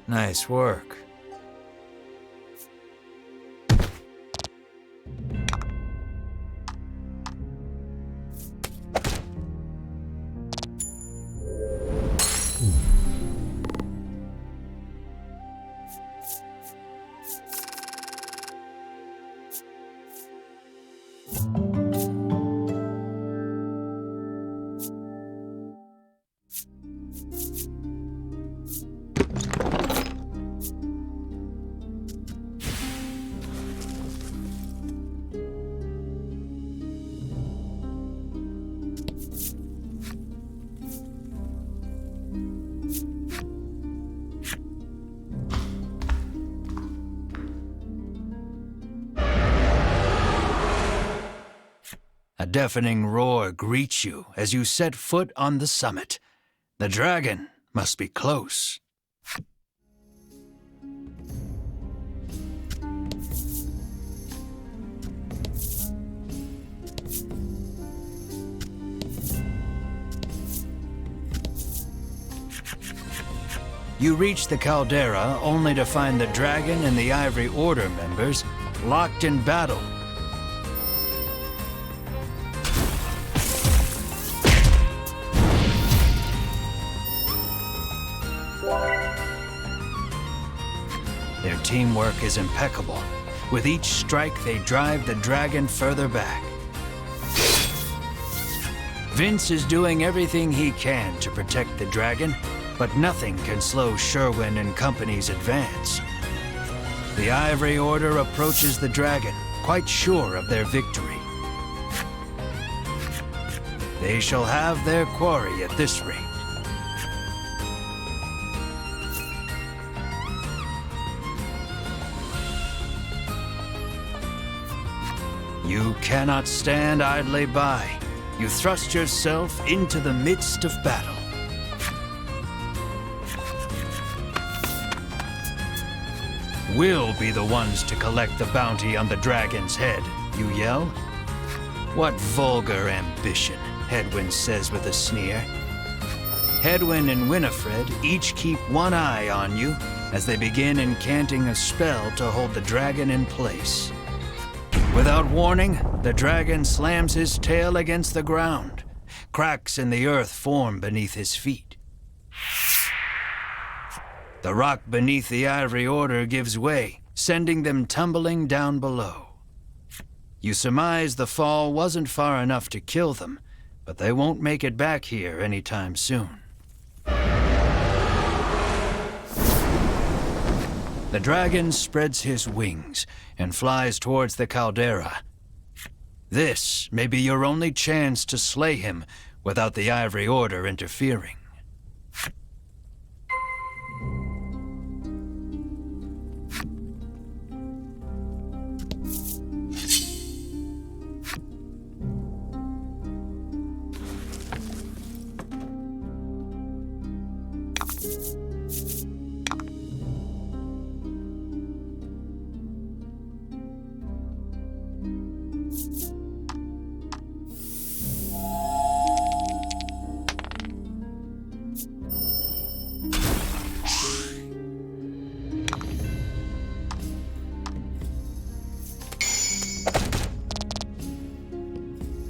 Nice work. A deafening roar greets you as you set foot on the summit. The dragon must be close. You reach the caldera only to find the dragon and the Ivory Order members locked in battle. Their teamwork is impeccable. With each strike, they drive the dragon further back. Vince is doing everything he can to protect the dragon, but nothing can slow Sherwin and company's advance. The Ivory Order approaches the dragon, quite sure of their victory. They shall have their quarry at this rate. You cannot stand idly by. You thrust yourself into the midst of battle. We'll be the ones to collect the bounty on the dragon's head, you yell. What vulgar ambition, Hedwyn says with a sneer. Hedwyn and Winifred each keep one eye on you as they begin incanting a spell to hold the dragon in place. Without warning, the dragon slams his tail against the ground. Cracks in the earth form beneath his feet. The rock beneath the Ivory Order gives way, sending them tumbling down below. You surmise the fall wasn't far enough to kill them, but they won't make it back here anytime soon. The dragon spreads his wings and flies towards the caldera. This may be your only chance to slay him without the Ivory Order interfering.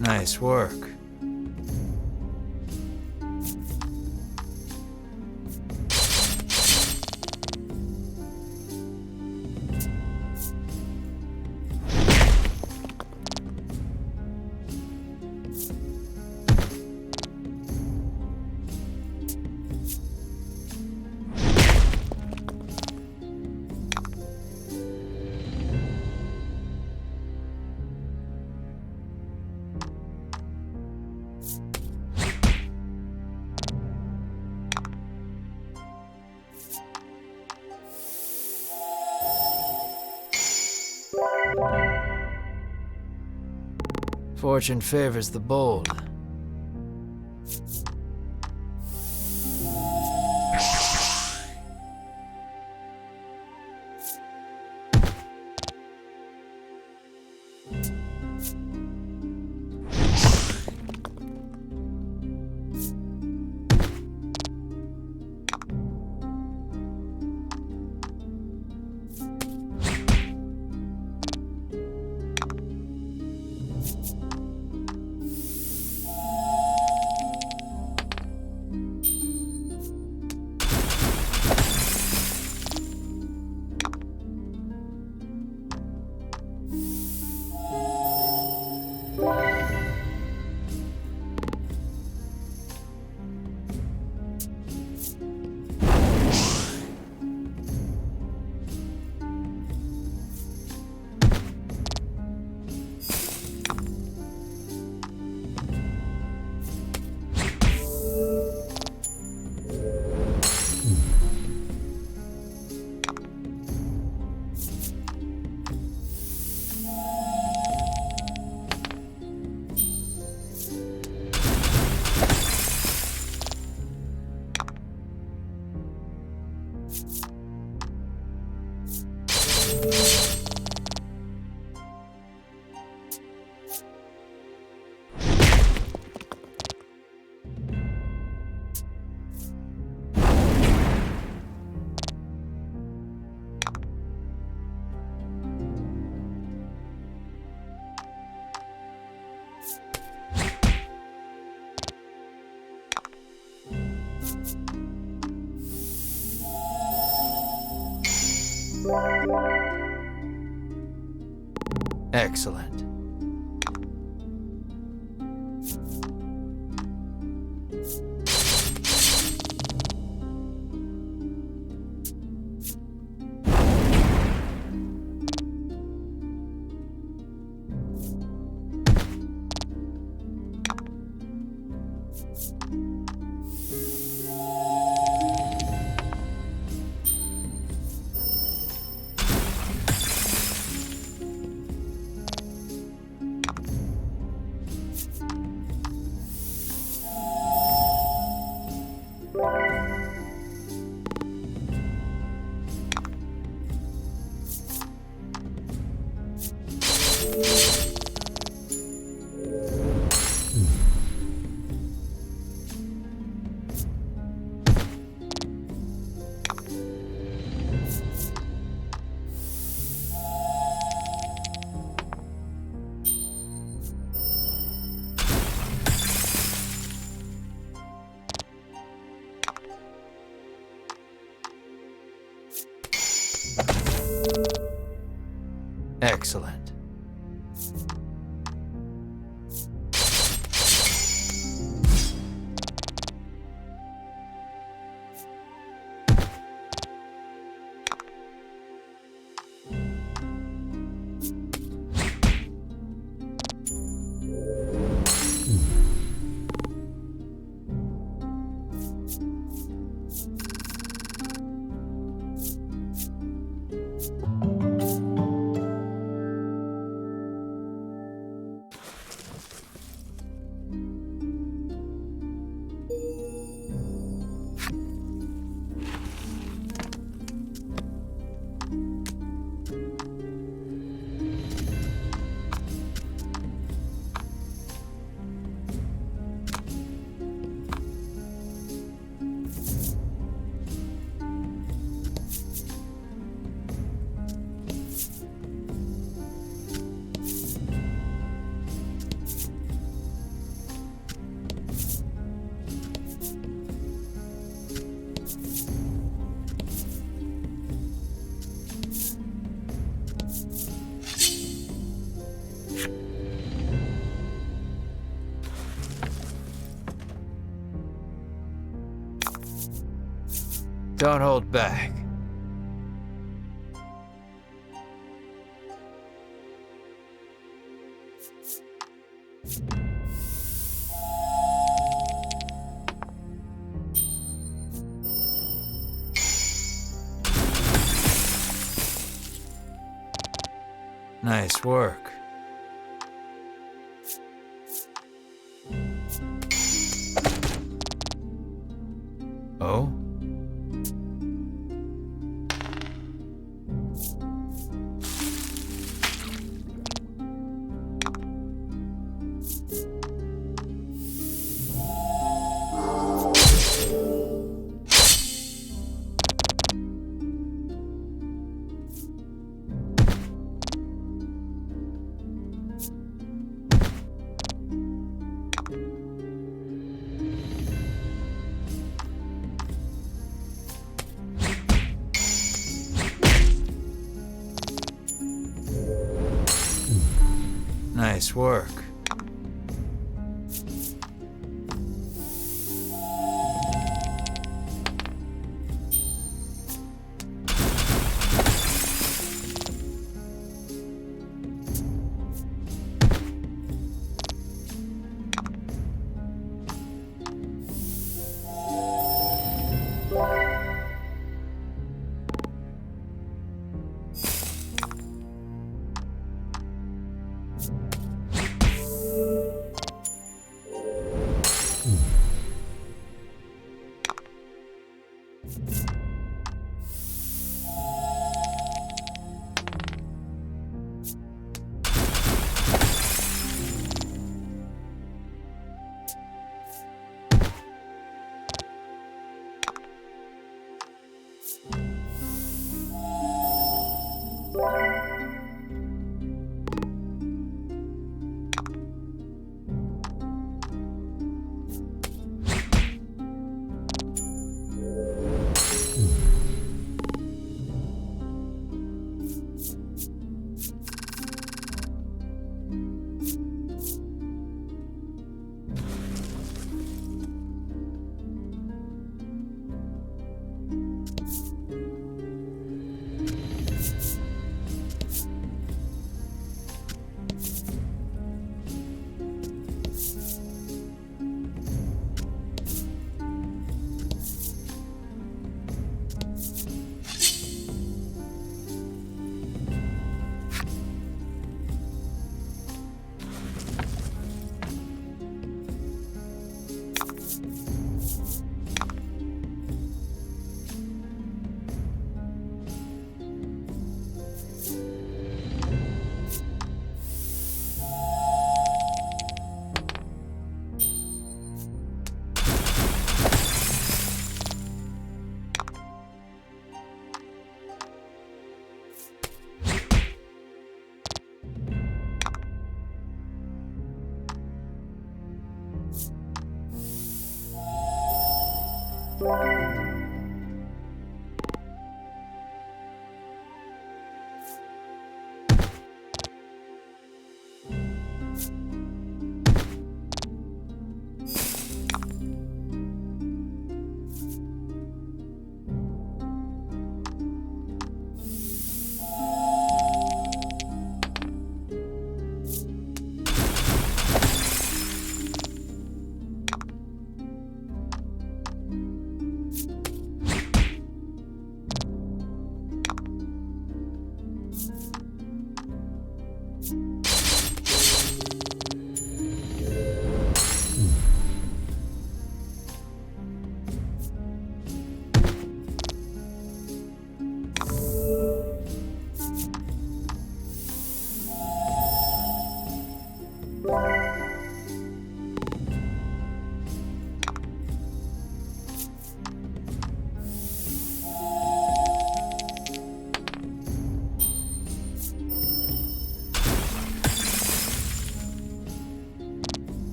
Nice work. Fortune favors the bold. Excellent. Excellent. Don't hold back. Nice work. Oh? Nice work.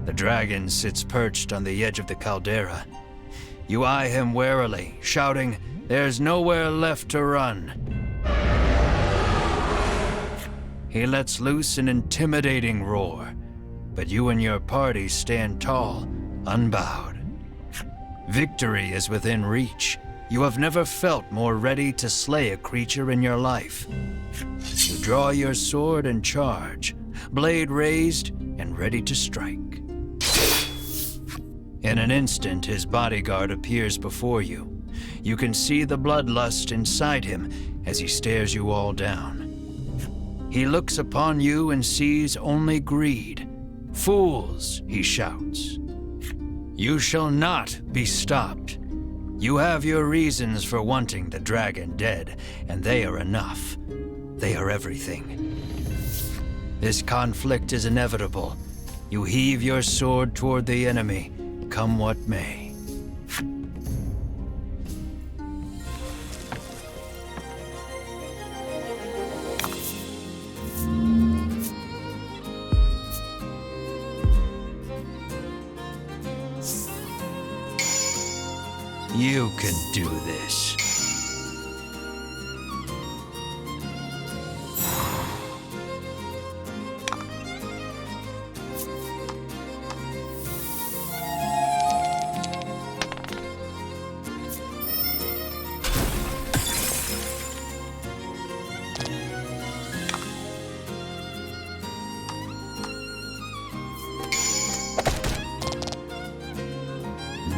The dragon sits perched on the edge of the caldera. You eye him warily, shouting, "There's nowhere left to run." He lets loose an intimidating roar, but you and your party stand tall, unbowed. Victory is within reach. You have never felt more ready to slay a creature in your life. You draw your sword and charge, blade raised and ready to strike. In an instant, his bodyguard appears before you. You can see the bloodlust inside him as he stares you all down. He looks upon you and sees only greed. "Fools," he shouts. "You shall not be stopped. You have your reasons for wanting the dragon dead, and they are enough. They are everything. This conflict is inevitable. You heave your sword toward the enemy, come what may." You can do this.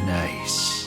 Nice.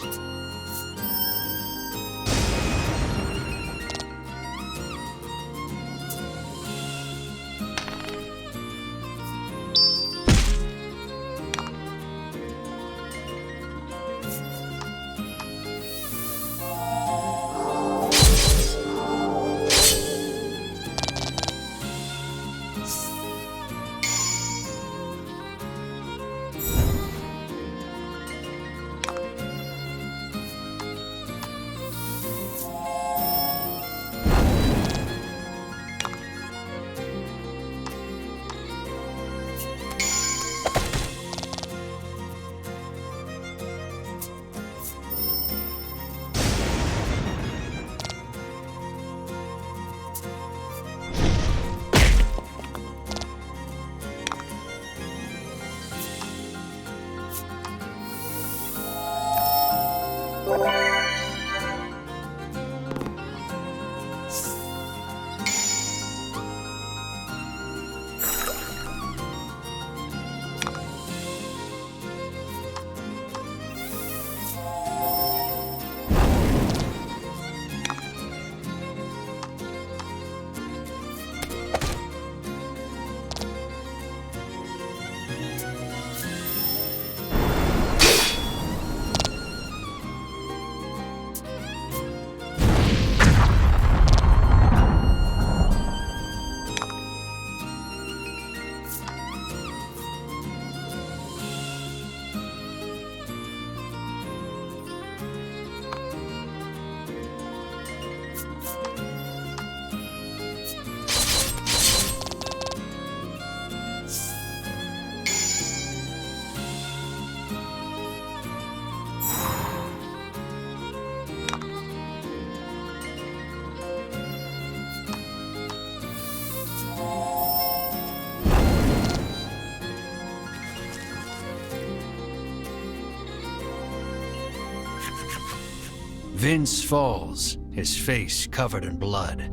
Vince falls, his face covered in blood.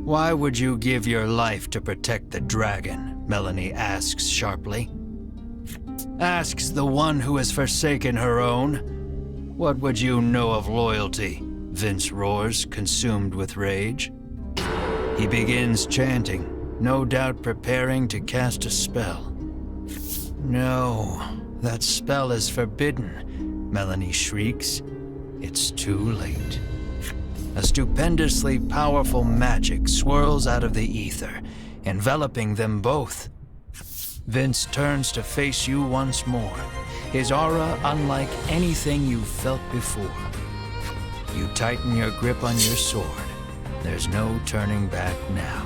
"Why would you give your life to protect the dragon?" Melanie asks sharply. Asks the one who has forsaken her own. "What would you know of loyalty?" Vince roars, consumed with rage. He begins chanting, no doubt preparing to cast a spell. "No, that spell is forbidden," Melanie shrieks. It's too late. A stupendously powerful magic swirls out of the ether, enveloping them both. Vince turns to face you once more, his aura unlike anything you've felt before. You tighten your grip on your sword. There's no turning back now.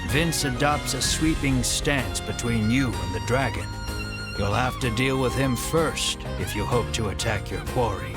Vince adopts a sweeping stance between you and the dragon. You'll have to deal with him first if you hope to attack your quarry.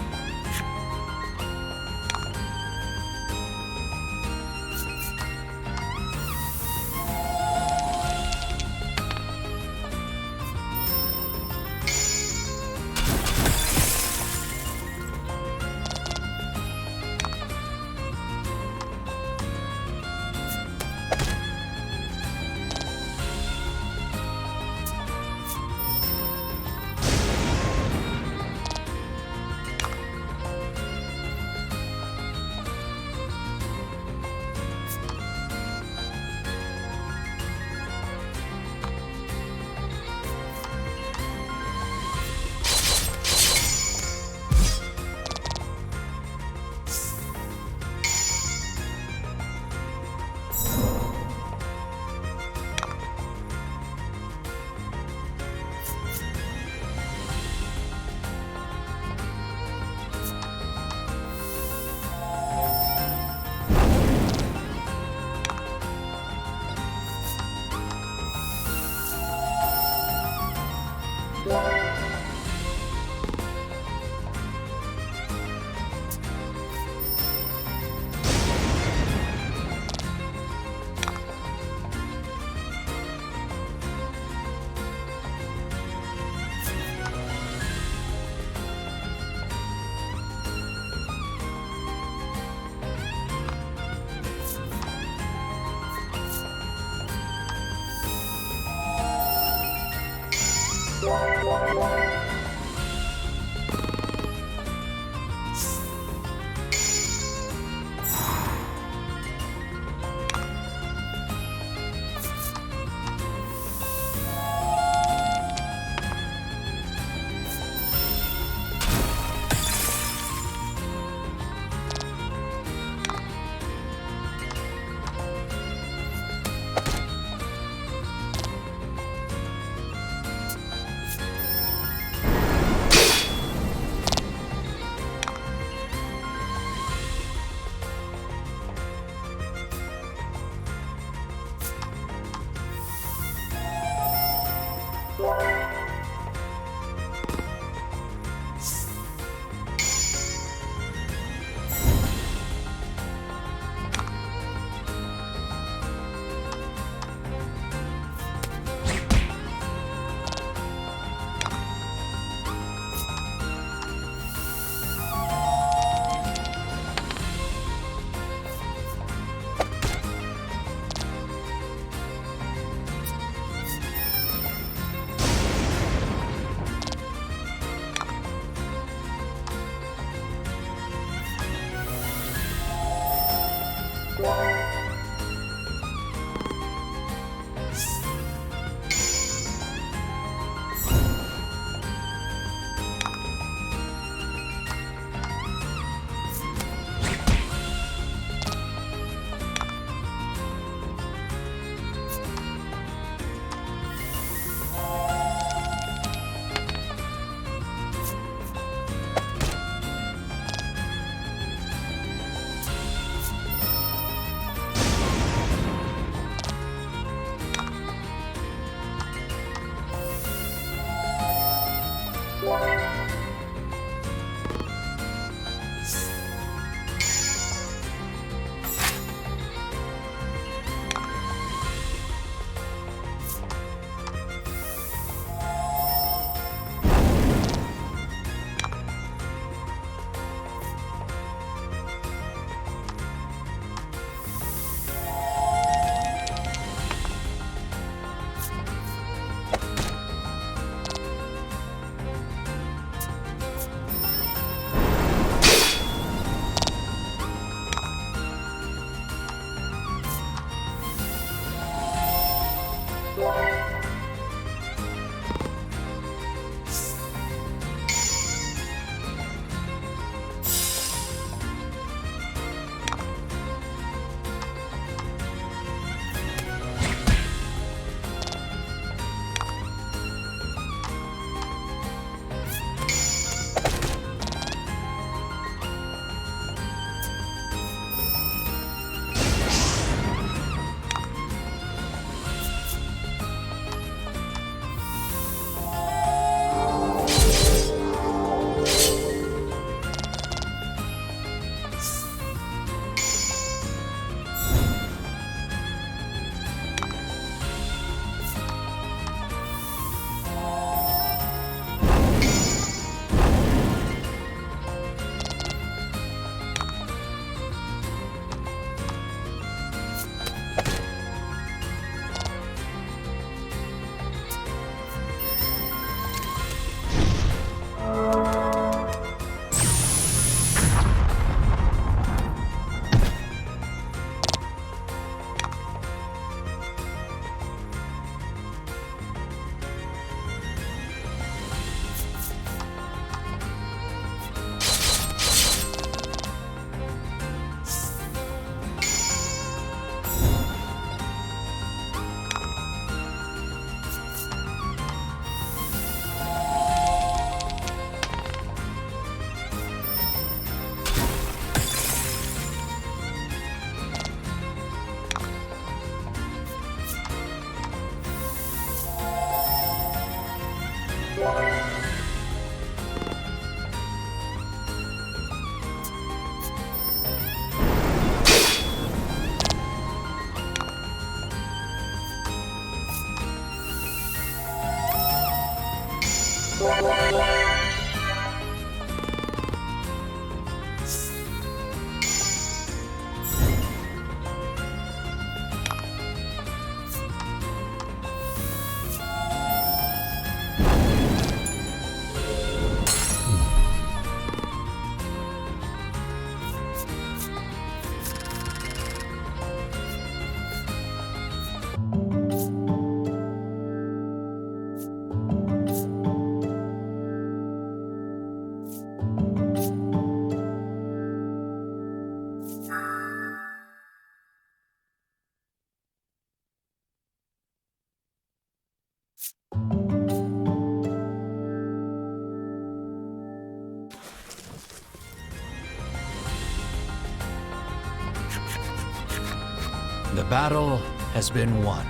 The battle has been won.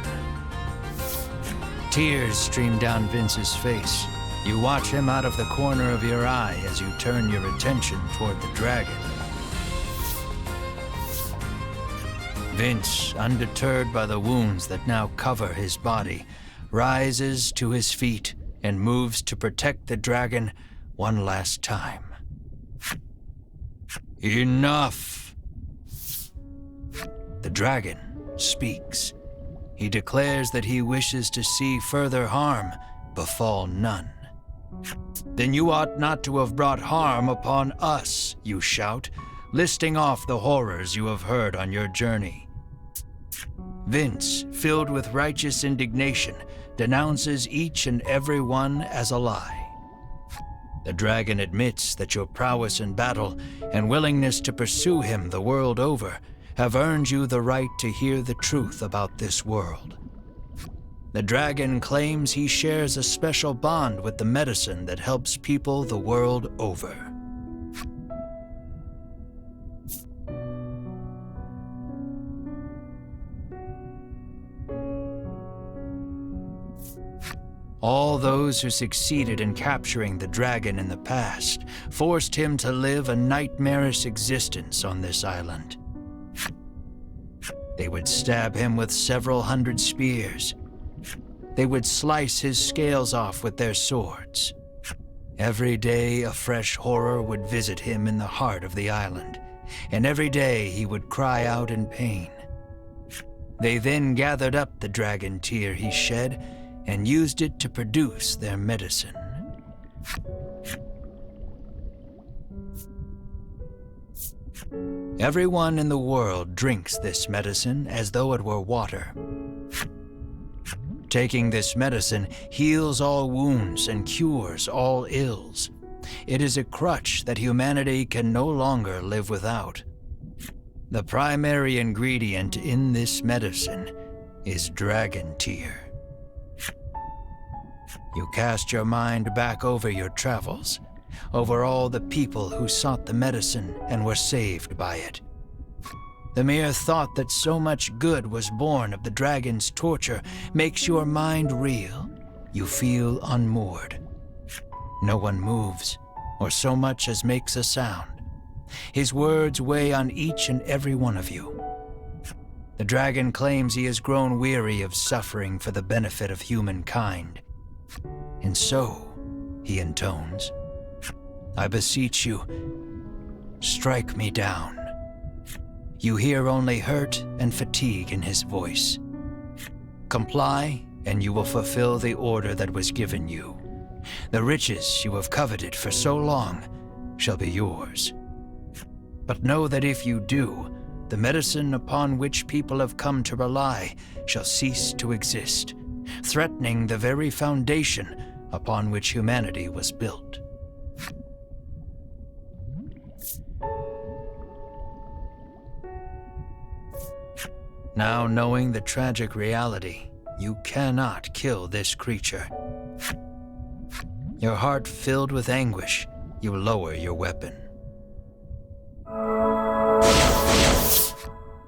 Tears stream down Vince's face. You watch him out of the corner of your eye as you turn your attention toward the dragon. Vince, undeterred by the wounds that now cover his body, rises to his feet and moves to protect the dragon one last time. Enough! The dragon speaks. He declares that he wishes to see further harm befall none. Then you ought not to have brought harm upon us, you shout, listing off the horrors you have heard on your journey. Vince, filled with righteous indignation, denounces each and every one as a lie. The dragon admits that your prowess in battle and willingness to pursue him the world over have earned you the right to hear the truth about this world. The dragon claims he shares a special bond with the medicine that helps people the world over. All those who succeeded in capturing the dragon in the past forced him to live a nightmarish existence on this island. They would stab him with several hundred spears. They would slice his scales off with their swords. Every day a fresh horror would visit him in the heart of the island, and every day he would cry out in pain. They then gathered up the dragon tear he shed and used it to produce their medicine. Everyone in the world drinks this medicine as though it were water. Taking this medicine heals all wounds and cures all ills. It is a crutch that humanity can no longer live without. The primary ingredient in this medicine is dragon tear. You cast your mind back over your travels, over all the people who sought the medicine and were saved by it. The mere thought that so much good was born of the dragon's torture makes your mind reel. You feel unmoored. No one moves, or so much as makes a sound. His words weigh on each and every one of you. The dragon claims he has grown weary of suffering for the benefit of humankind. And so, he intones, I beseech you, strike me down. You hear only hurt and fatigue in his voice. Comply, and you will fulfill the order that was given you. The riches you have coveted for so long shall be yours. But know that if you do, the medicine upon which people have come to rely shall cease to exist, threatening the very foundation upon which humanity was built. Now, knowing the tragic reality, you cannot kill this creature. Your heart filled with anguish, you lower your weapon.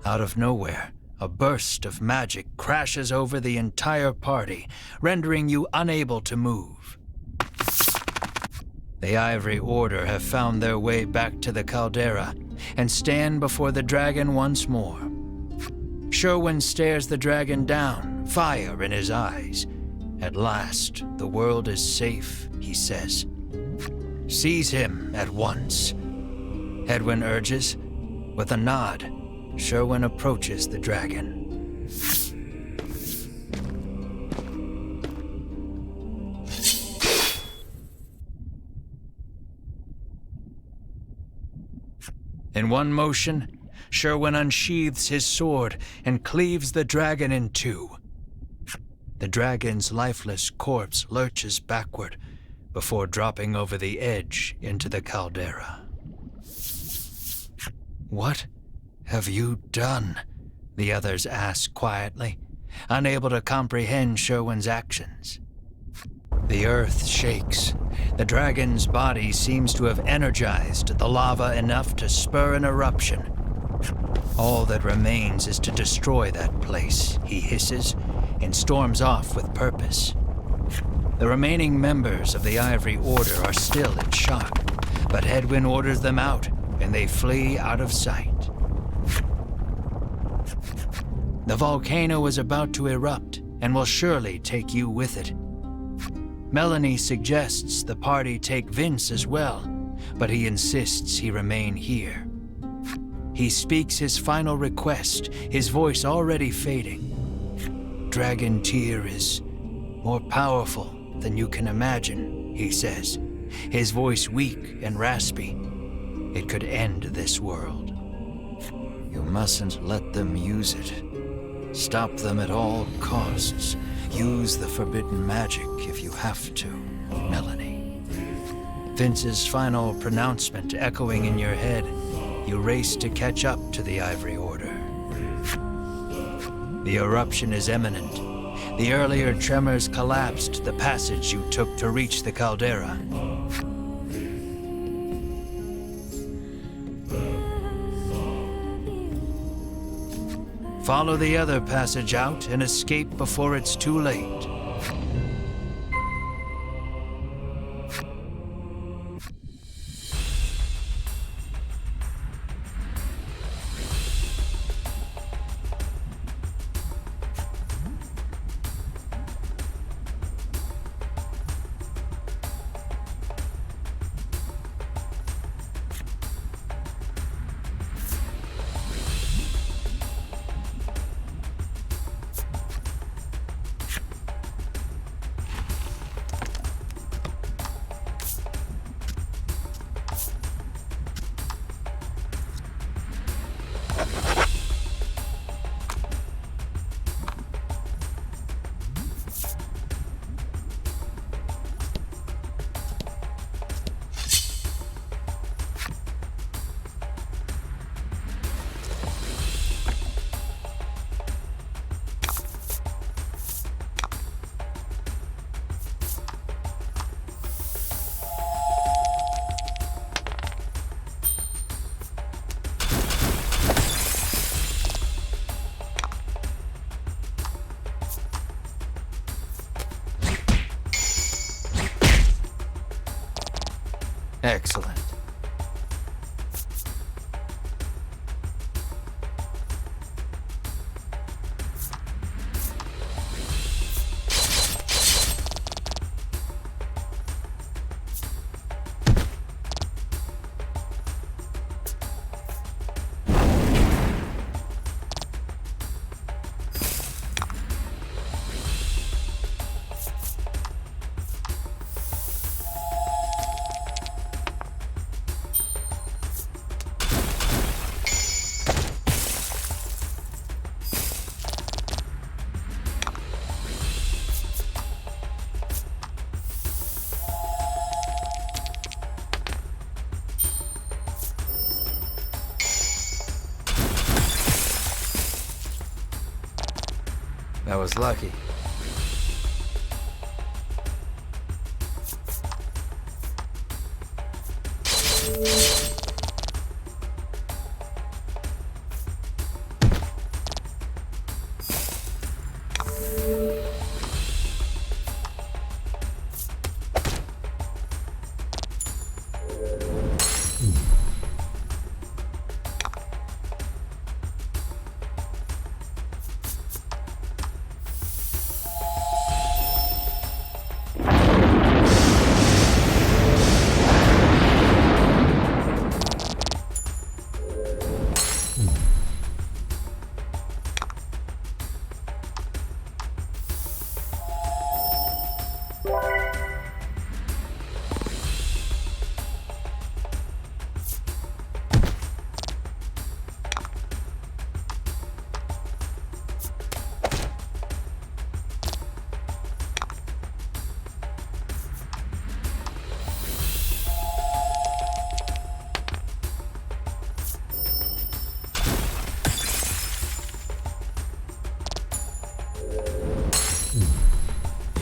Out of nowhere, a burst of magic crashes over the entire party, rendering you unable to move. The Ivory Order have found their way back to the caldera and stand before the dragon once more. Sherwin stares the dragon down, fire in his eyes. At last, the world is safe, he says. Seize him at once, Edwin urges. With a nod, Sherwin approaches the dragon. In one motion, Sherwin unsheathes his sword and cleaves the dragon in two. The dragon's lifeless corpse lurches backward before dropping over the edge into the caldera. What have you done? The others ask quietly, unable to comprehend Sherwin's actions. The earth shakes. The dragon's body seems to have energized the lava enough to spur an eruption. All that remains is to destroy that place, he hisses, and storms off with purpose. The remaining members of the Ivory Order are still in shock, but Hedwyn orders them out, and they flee out of sight. The volcano is about to erupt, and will surely take you with it. Melanie suggests the party take Vince as well, but he insists he remain here. He speaks his final request, his voice already fading. Dragon Tear is more powerful than you can imagine, he says, his voice weak and raspy. It could end this world. You mustn't let them use it. Stop them at all costs. Use the forbidden magic if you have to, Melanie. Vince's final pronouncement echoing in your head, you race to catch up to the Ivory Order. The eruption is imminent. The earlier tremors collapsed the passage you took to reach the caldera. Follow the other passage out and escape before it's too late. Excellent. That was lucky.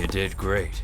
You did great.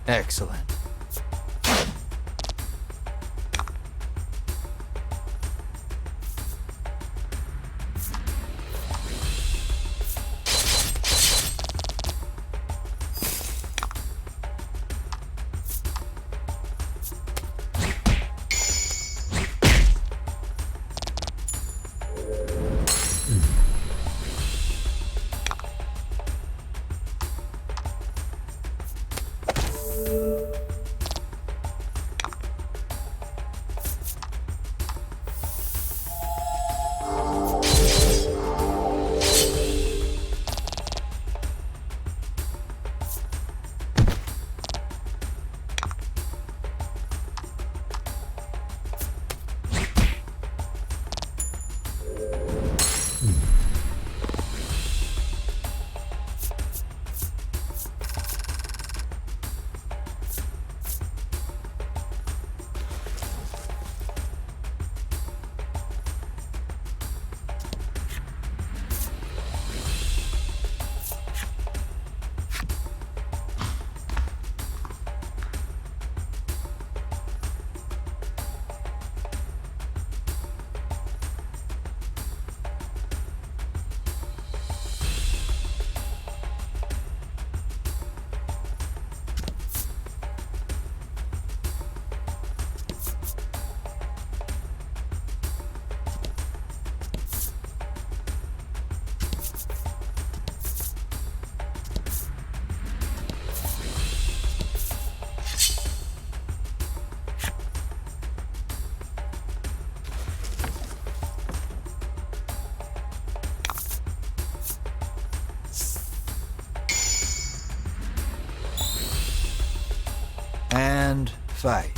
Excellent. And fight.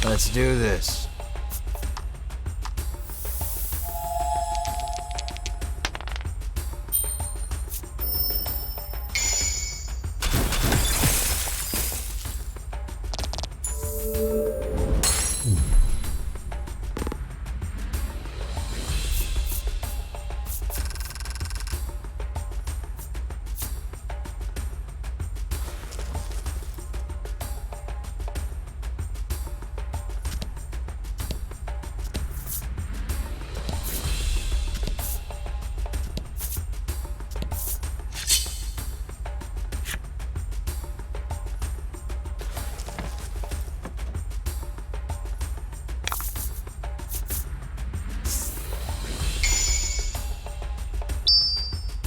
Let's do this.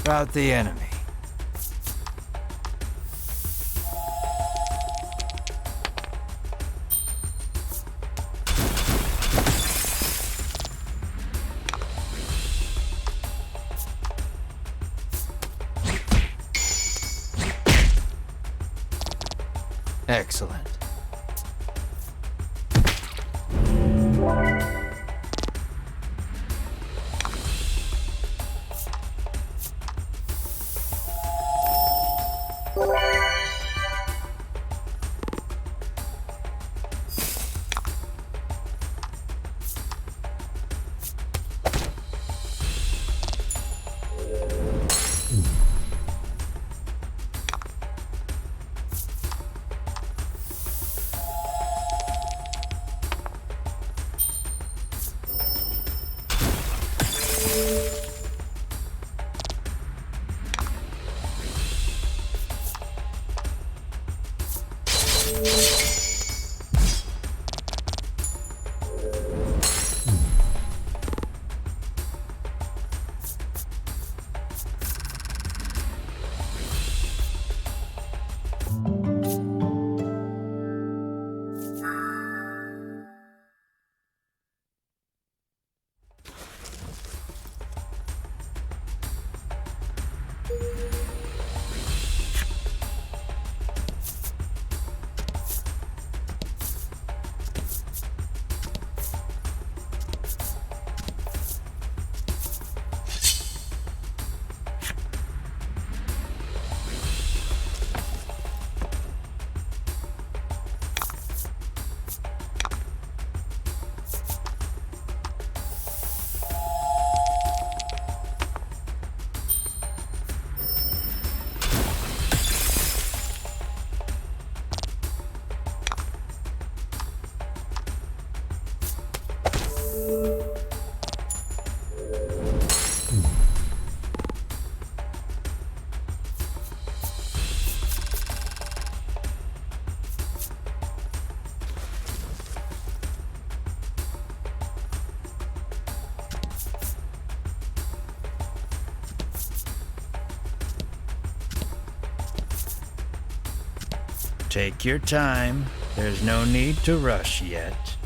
About the enemy. Excellent. Take your time. There's no need to rush yet.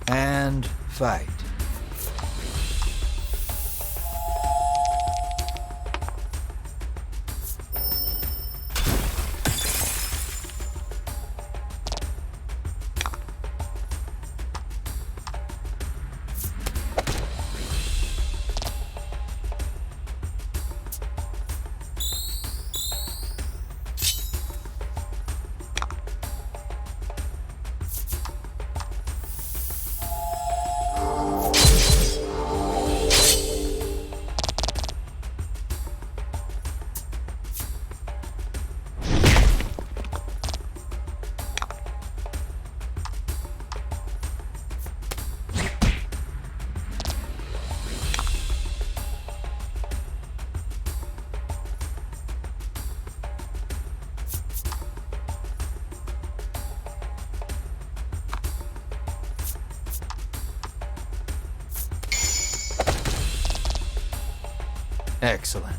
And fight. Excellent.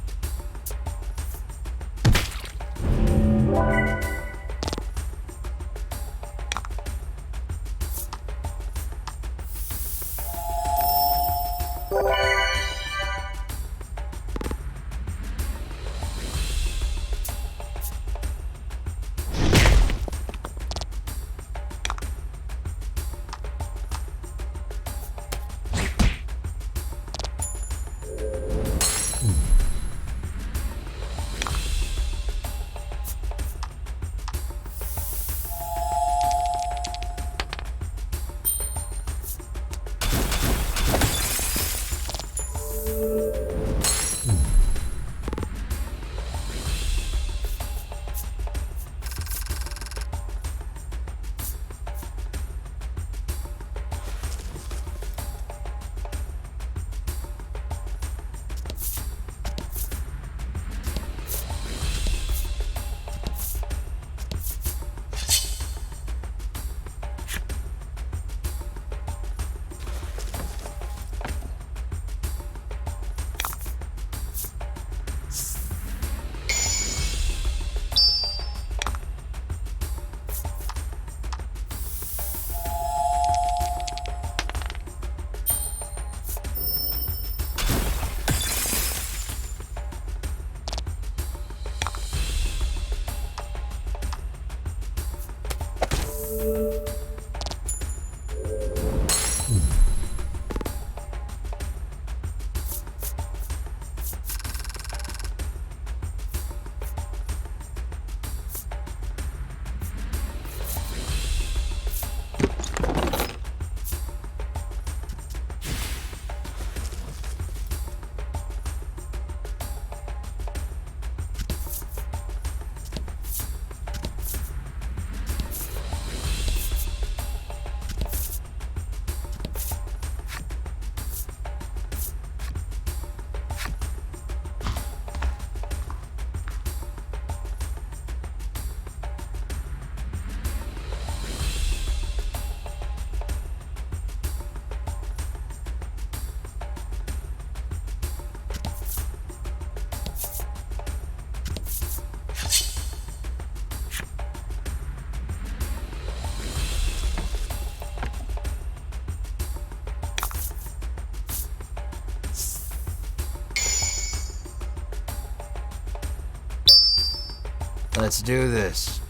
Let's do this.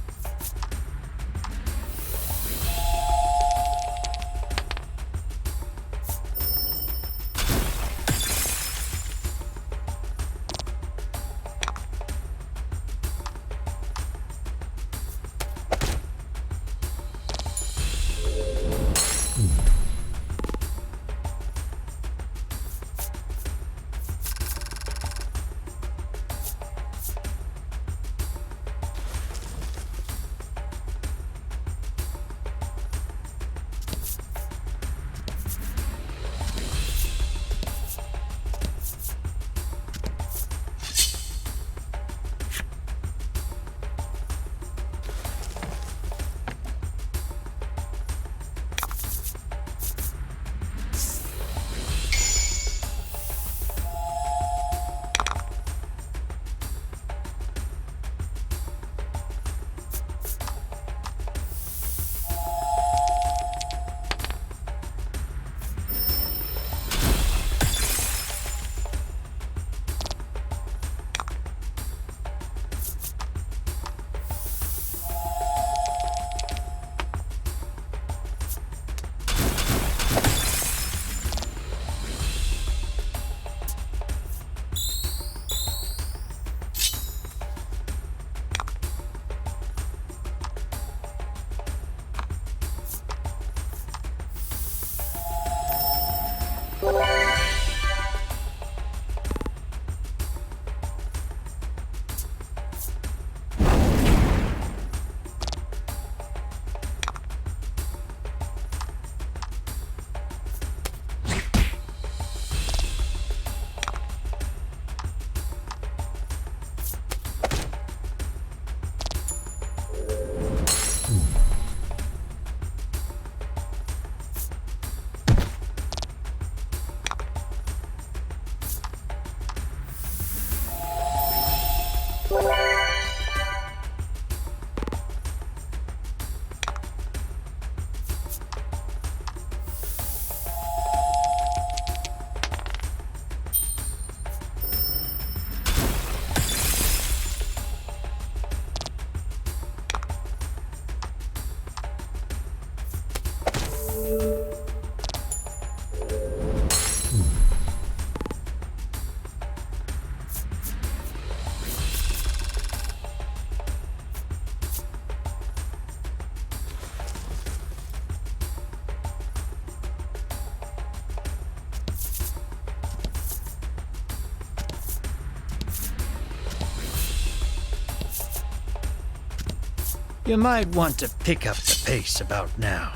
You might want to pick up the pace about now.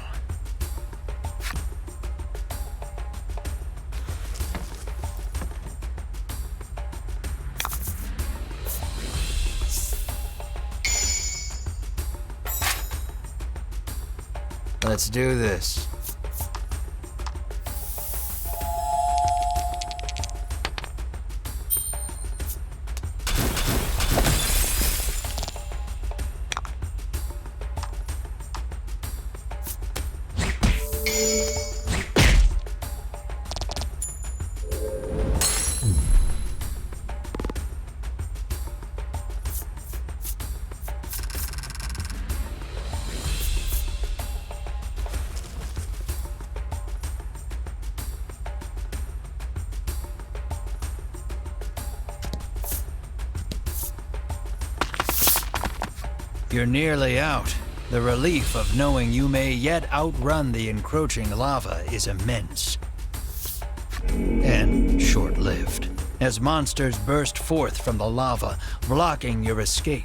Let's do this. You're nearly out. The relief of knowing you may yet outrun the encroaching lava is immense. And short-lived, as monsters burst forth from the lava, blocking your escape.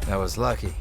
That was lucky.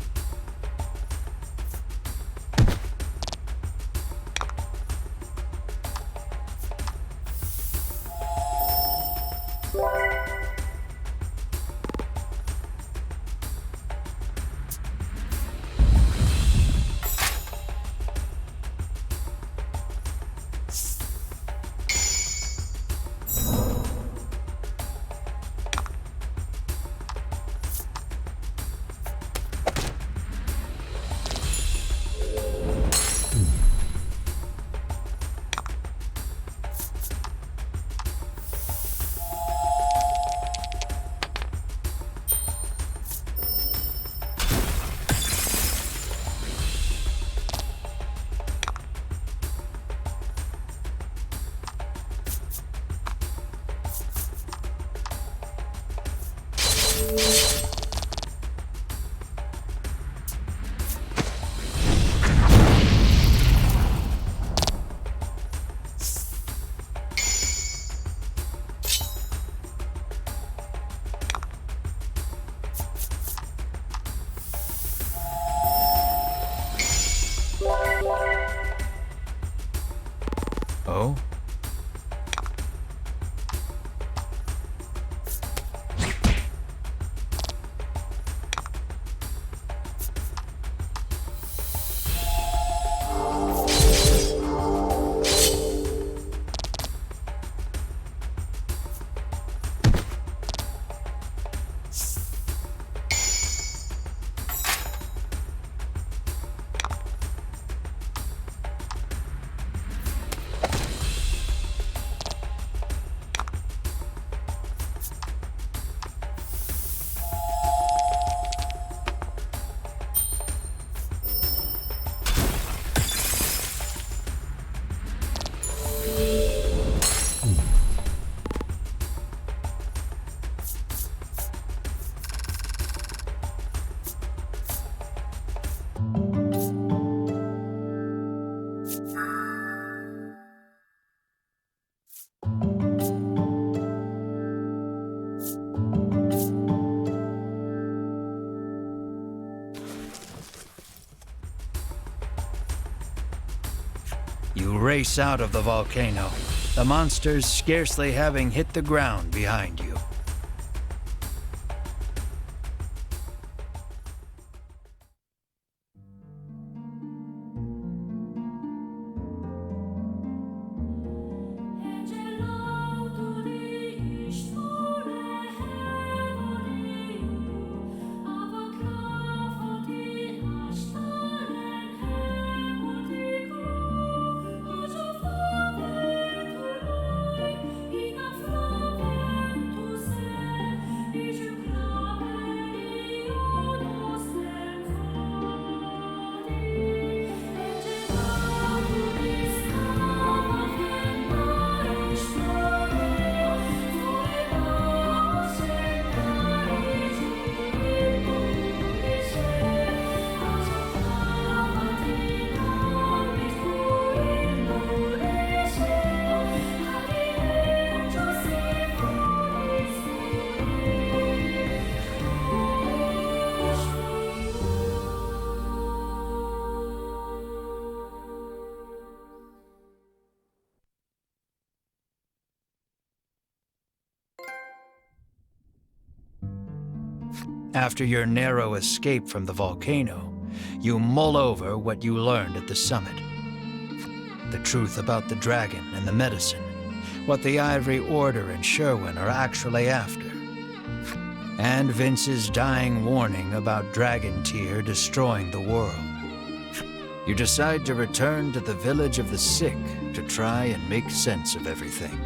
Oh? You race out of the volcano, the monsters scarcely having hit the ground behind you. After your narrow escape from the volcano, you mull over what you learned at the summit. The truth about the dragon and the medicine, what the Ivory Order and Sherwin are actually after, and Vince's dying warning about Dragon Tear destroying the world. You decide to return to the village of the sick to try and make sense of everything.